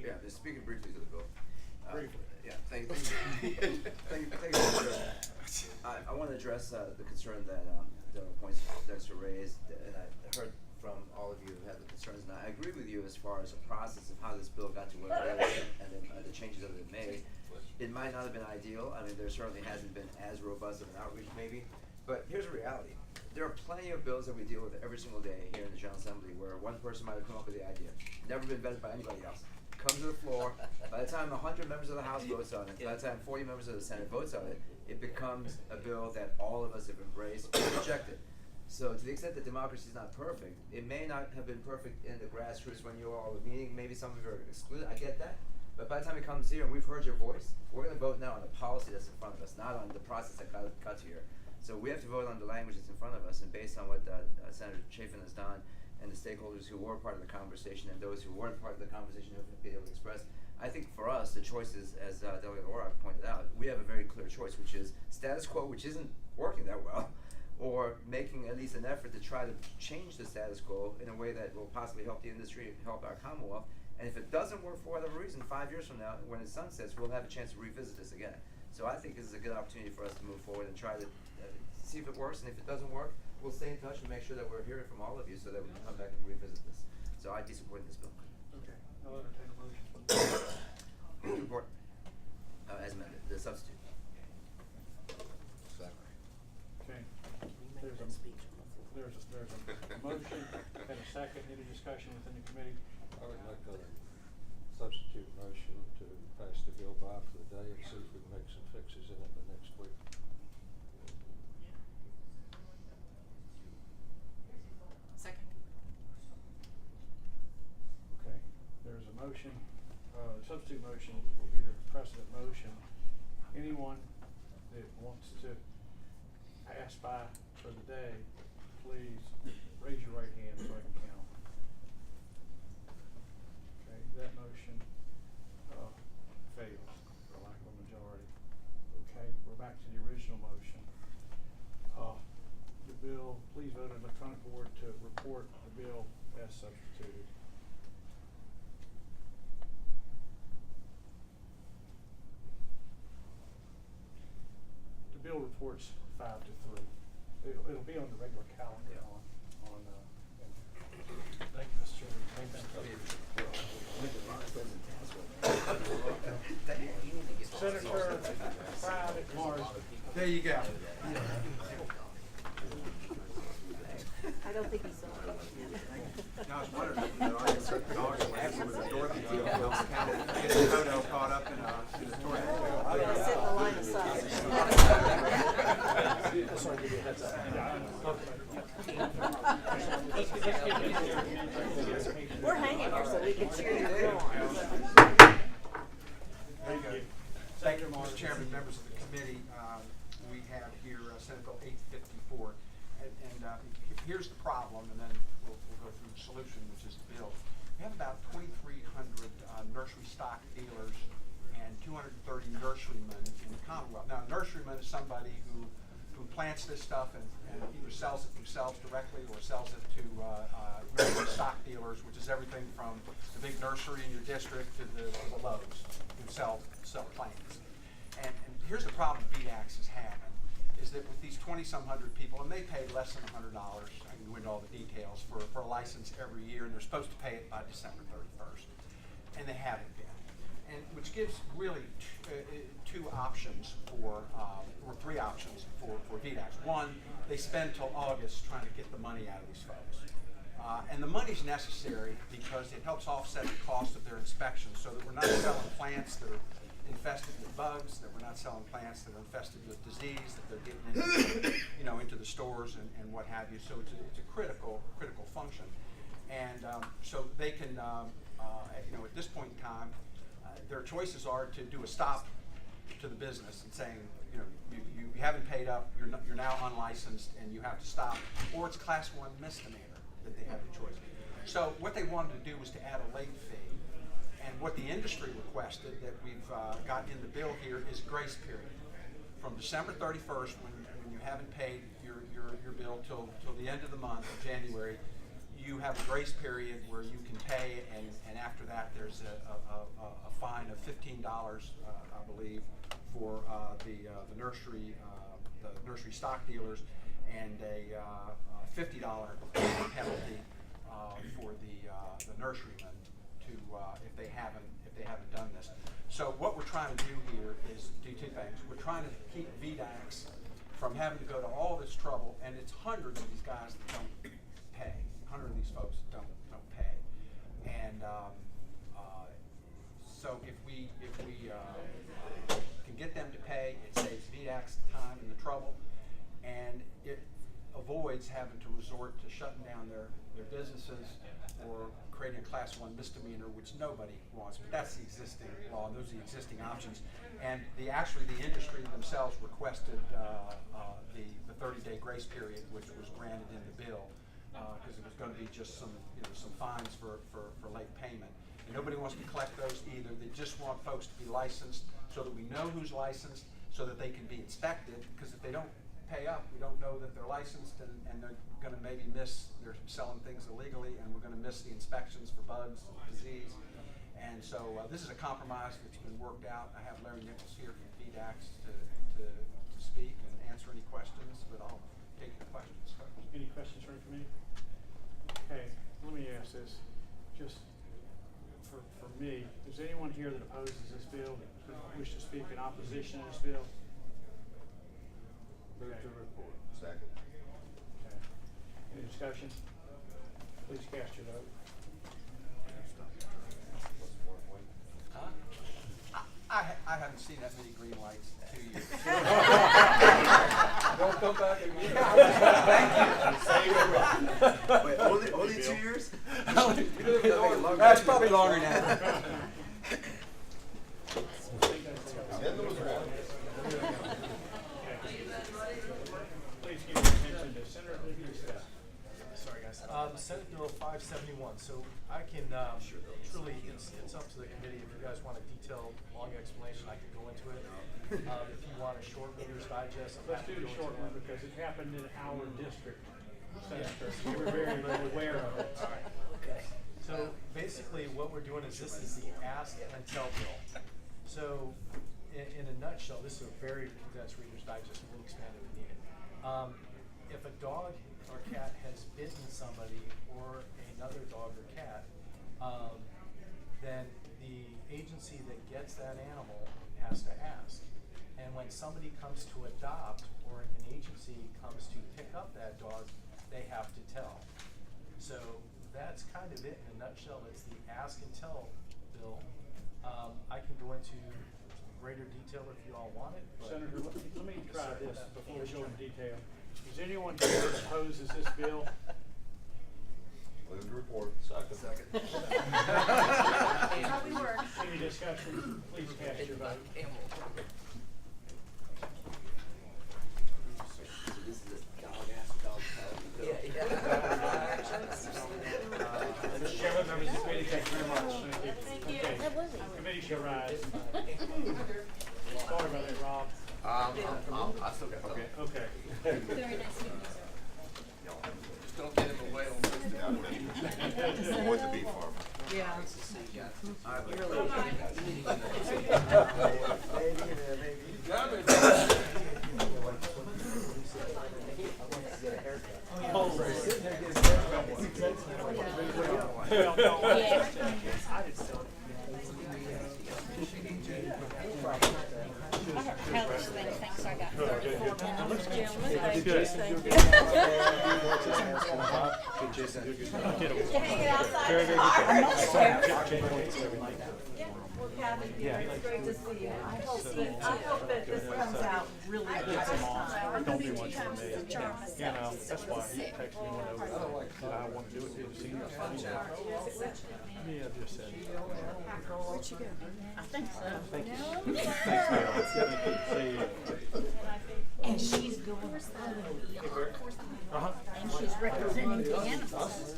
Speaker 4: Yeah, just speaking briefly to the bill.
Speaker 3: Briefly.
Speaker 4: Yeah, thank you. Thank you. I want to address the concern that the points Dexter raised, and I heard from all of you who have the concerns, and I agree with you as far as the process of how this bill got to where it is and then the changes that have been made. It might not have been ideal. I mean, there certainly hasn't been as robust of an outreach maybe, but here's the reality. There are plenty of bills that we deal with every single day here in the General Assembly where one person might have come up with the idea, never been vetted by anybody else, comes to the floor, by the time 100 members of the House votes on it, by the time 40 members of the Senate votes on it, it becomes a bill that all of us have embraced and rejected. So to the extent that democracy is not perfect, it may not have been perfect in the grassroots when you all were meeting, maybe some of you are excluded, I get that. But by the time it comes here and we've heard your voice, we're going to vote now on the policy that's in front of us, not on the process that got to here. So we have to vote on the language that's in front of us, and based on what Senator Chafin has done, and the stakeholders who were part of the conversation and those who weren't part of the conversation who have been able to express, I think for us, the choice is, as Delegate Orrock pointed out, we have a very clear choice, which is status quo, which isn't working that well, or making at least an effort to try to change the status quo in a way that will possibly help the industry and help our Commonwealth. And if it doesn't work for whatever reason, 5 years from now, when it sunsets, we'll have a chance to revisit this again. So I think this is a good opportunity for us to move forward and try to see if it works, and if it doesn't work, we'll stay in touch and make sure that we're hearing from all of you so that we can come back and revisit this. So I'd be supporting this bill.
Speaker 3: Okay, I'll entertain a motion.
Speaker 4: Report, as amended, the substitute.
Speaker 3: Okay, there's a motion and a second. Any discussion within the committee?
Speaker 2: I would make a substitute motion to pass the bill by for the day and see if we can make some fixes in it the next week.
Speaker 6: Second.
Speaker 3: Okay, there's a motion. Substitute motion will be the precedent motion. Anyone that wants to pass by for the day, please raise your right hand so I can count. Okay, that motion fails for lack of a majority. Okay, we're back to the original motion. The bill, please vote on the electronic board to report the bill as substituted. The bill reports 5-3. It'll be on the regular calendar on
Speaker 14: Thank you, Mr. Chairman.
Speaker 3: Senator Private Mars.
Speaker 5: There you go.
Speaker 1: I don't think he saw it.
Speaker 5: No, I was wondering if the audience with Dorothy get a photo caught up in a tornado.
Speaker 1: I'm gonna sit in the line of sight. We're hanging here so we can cheer you on.
Speaker 5: Thank you, Mr. Chairman, members of the committee. We have here Senate Bill 854, and here's the problem, and then we'll go through the solution, which is the bill. We have about 2,300 nursery stock dealers and 230 nurserymen in the Commonwealth. Now, a nurseryman is somebody who plants this stuff and either sells it themselves directly or sells it to nursery stock dealers, which is everything from the big nursery in your district to the Lowe's who sell plants. And here's the problem VDAX is having, is that with these 20-some-hundred people, and they pay less than $100, I can go into all the details, for a license every year, and they're supposed to pay it by December 31st, and they haven't been. And which gives really two options. options or 3 options for VDACs. One, they spend till August trying to get the money out of these folks. And the money's necessary because it helps offset the cost of their inspections so that we're not selling plants that are infested with bugs, that we're not selling plants that are infested with disease, that they're getting into, into the stores and what have you. So it's a critical function. And so they can, at this point in time, their choices are to do a stop to the business and saying, you haven't paid up, you're now unlicensed and you have to stop, or it's Class 1 misdemeanor that they have the choice. So what they wanted to do was to add a late fee, and what the industry requested that we've got in the bill here is a grace period. From December 31st, when you haven't paid your bill till the end of the month of January, you have a grace period where you can pay, and after that there's a fine of $15, I believe, for the nursery stock dealers, and a $50 penalty for the nurserymen to if they haven't done this. So what we're trying to do here is do 2 things. We're trying to keep VDACs from having to go to all this trouble, and it's hundreds of these guys that don't pay. 100 of these folks don't pay, and so if we can get them to pay, it saves VDACs time and the trouble, and it avoids having to resort to shutting down their businesses or creating a Class 1 misdemeanor, which nobody wants. But that's the existing law, and those are the existing options. And the industry themselves requested the 30-day grace period, which was granted in the bill, because it was going to be just some fines for late payment. And nobody wants to collect those either. They just want folks to be licensed so that we know who's licensed, so that they can be inspected, because if they don't pay up, we don't know that they're licensed, and they're going to maybe they're selling things illegally, and we're going to miss the inspections for bugs and disease. And so this is a compromise that's been worked out. I have Larry Nichols here from VDACs to speak and answer any questions, but I'll take your questions first.
Speaker 3: Any questions from the committee? Okay, let me ask this. Just for me, is anyone here that opposes this bill, that wish to speak in opposition to this bill?
Speaker 9: Move to report. Second.
Speaker 3: Okay. Any discussion? Please cast your vote.
Speaker 5: I haven't seen that many green lights in 2 years.
Speaker 2: Don't come back again.
Speaker 5: Thank you.
Speaker 4: Wait, only 2 years?
Speaker 5: That's probably longer now.
Speaker 3: Please give your attention to Senator Scott.
Speaker 12: Sorry, guys. Senate Bill 571. So I can truly, it's up to the committee. If you guys want a detailed, long explanation, I can go into it. If you want a short Reader's Digest,
Speaker 3: Let's do the short one because it happened in our district, Senator. We were very aware of it.
Speaker 12: All right. Okay. So basically, what we're doing is this is the ask and tell bill. So in a nutshell, this is a very condensed Reader's Digest. We'll expand if needed. If a dog or cat has bitten somebody or another dog or cat, then the agency that gets that animal has to ask. And when somebody comes to adopt or an agency comes to pick up that dog, they have to tell. So that's kind of it in a nutshell. It's the ask and tell bill. I can go into greater detail if you all want it. But
Speaker 3: Senator, let me try this before we go into detail. Is anyone here that opposes this bill?
Speaker 9: Move to report.
Speaker 4: Second.
Speaker 1: That's how we work.
Speaker 3: Any discussion? Please cast your vote. Mr. Chairman, members of the committee, thank you very much.
Speaker 1: Thank you.
Speaker 3: Okay.
Speaker 1: That was it.
Speaker 3: Committee shall rise. Sorry about that, Rob.
Speaker 7: I still got
Speaker 3: Okay.
Speaker 1: Very nice meeting you, sir.
Speaker 2: Just don't get in the way on this.
Speaker 9: I'm with the bee farm.
Speaker 1: Yeah.
Speaker 3: Should
Speaker 1: Hang it outside the car. Well, Kathy, it's great to see you. I hope that this comes out really good this time.
Speaker 14: Don't be much for me. That's why he texted me when I want to do it to the seniors. Yeah, just said.
Speaker 1: Where'd you go? I think so.
Speaker 14: Thank you.
Speaker 1: Thanks,
Speaker 14: Bill.
Speaker 1: And she's going and she's representing the animals.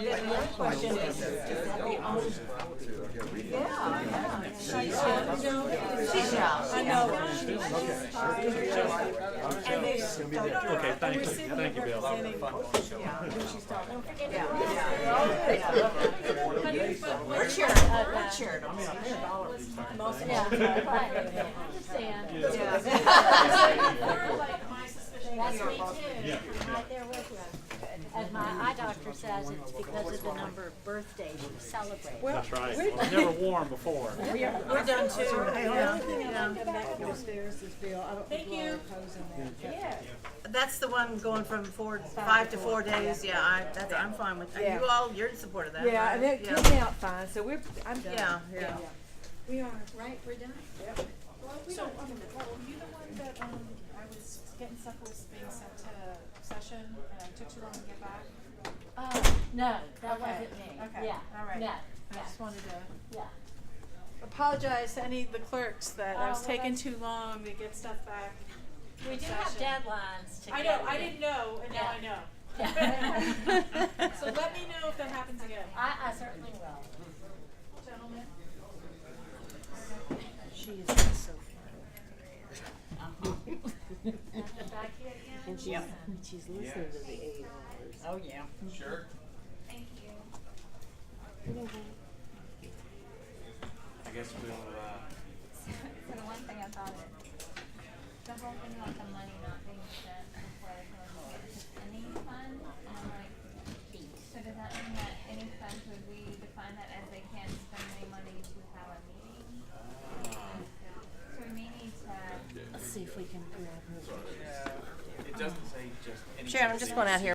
Speaker 1: The question is that the owner. Yeah. She's young. I know.
Speaker 14: Okay, thank you. Thank you, Bill.
Speaker 1: We're cheering. We're cheering.
Speaker 14: I mean, I pay $1 these times.
Speaker 1: Yeah. I understand.
Speaker 11: That's me too. I'm right there with you. As my eye doctor says, it's because of the number of birthdays you celebrate.
Speaker 14: That's right. I've never worn before.
Speaker 1: We're done too.
Speaker 11: The
Speaker 1: Yeah.
Speaker 11: only thing I like about the stairs is, Bill, I don't think we're opposing that.
Speaker 1: Yeah. That's the one going from 5 to 4 days. Yeah, I'm fine with that.
Speaker 11: Yeah.
Speaker 1: You're in support of that.
Speaker 11: Yeah,
Speaker 1: right?
Speaker 11: and it
Speaker 1: Yeah.
Speaker 11: came out fine, so I'm done.
Speaker 1: Yeah.
Speaker 11: We are, right, we're done? Yep.
Speaker 6: So, were you the one that, I was getting stuff was being sent to session and it took too long to get back?
Speaker 11: No, that
Speaker 6: Okay.
Speaker 11: wasn't me.
Speaker 6: Okay.
Speaker 11: Yeah,
Speaker 6: All right.
Speaker 11: no,
Speaker 6: I
Speaker 11: yeah.
Speaker 6: just wanted to
Speaker 11: Yeah.
Speaker 6: apologize to any of the clerks that I was
Speaker 11: well,
Speaker 6: taking
Speaker 11: that's-
Speaker 6: too long to get stuff back.
Speaker 11: We do
Speaker 6: Session.
Speaker 11: have deadlines to
Speaker 6: I
Speaker 11: get
Speaker 6: know, I
Speaker 11: in.
Speaker 6: didn't know, and now I know.
Speaker 11: Yeah.
Speaker 6: So let me know if that happens again.
Speaker 11: I certainly will.
Speaker 6: Gentlemen.
Speaker 11: She is so
Speaker 6: Back here again?
Speaker 11: And she's listening to the ARs.
Speaker 1: Oh, yeah.
Speaker 10: Sure.
Speaker 17: Thank you.
Speaker 10: I guess we'll,
Speaker 17: So the one thing I thought it, the whole thing about the money not being spent before the any fund, and I'm like, so does that mean that any funds, would we define that as they can't spend any money to have a meeting? So we may need to.
Speaker 11: Let's see if we can grab her.
Speaker 10: it doesn't say just any.
Speaker 1: Sharon, I'm just going out here.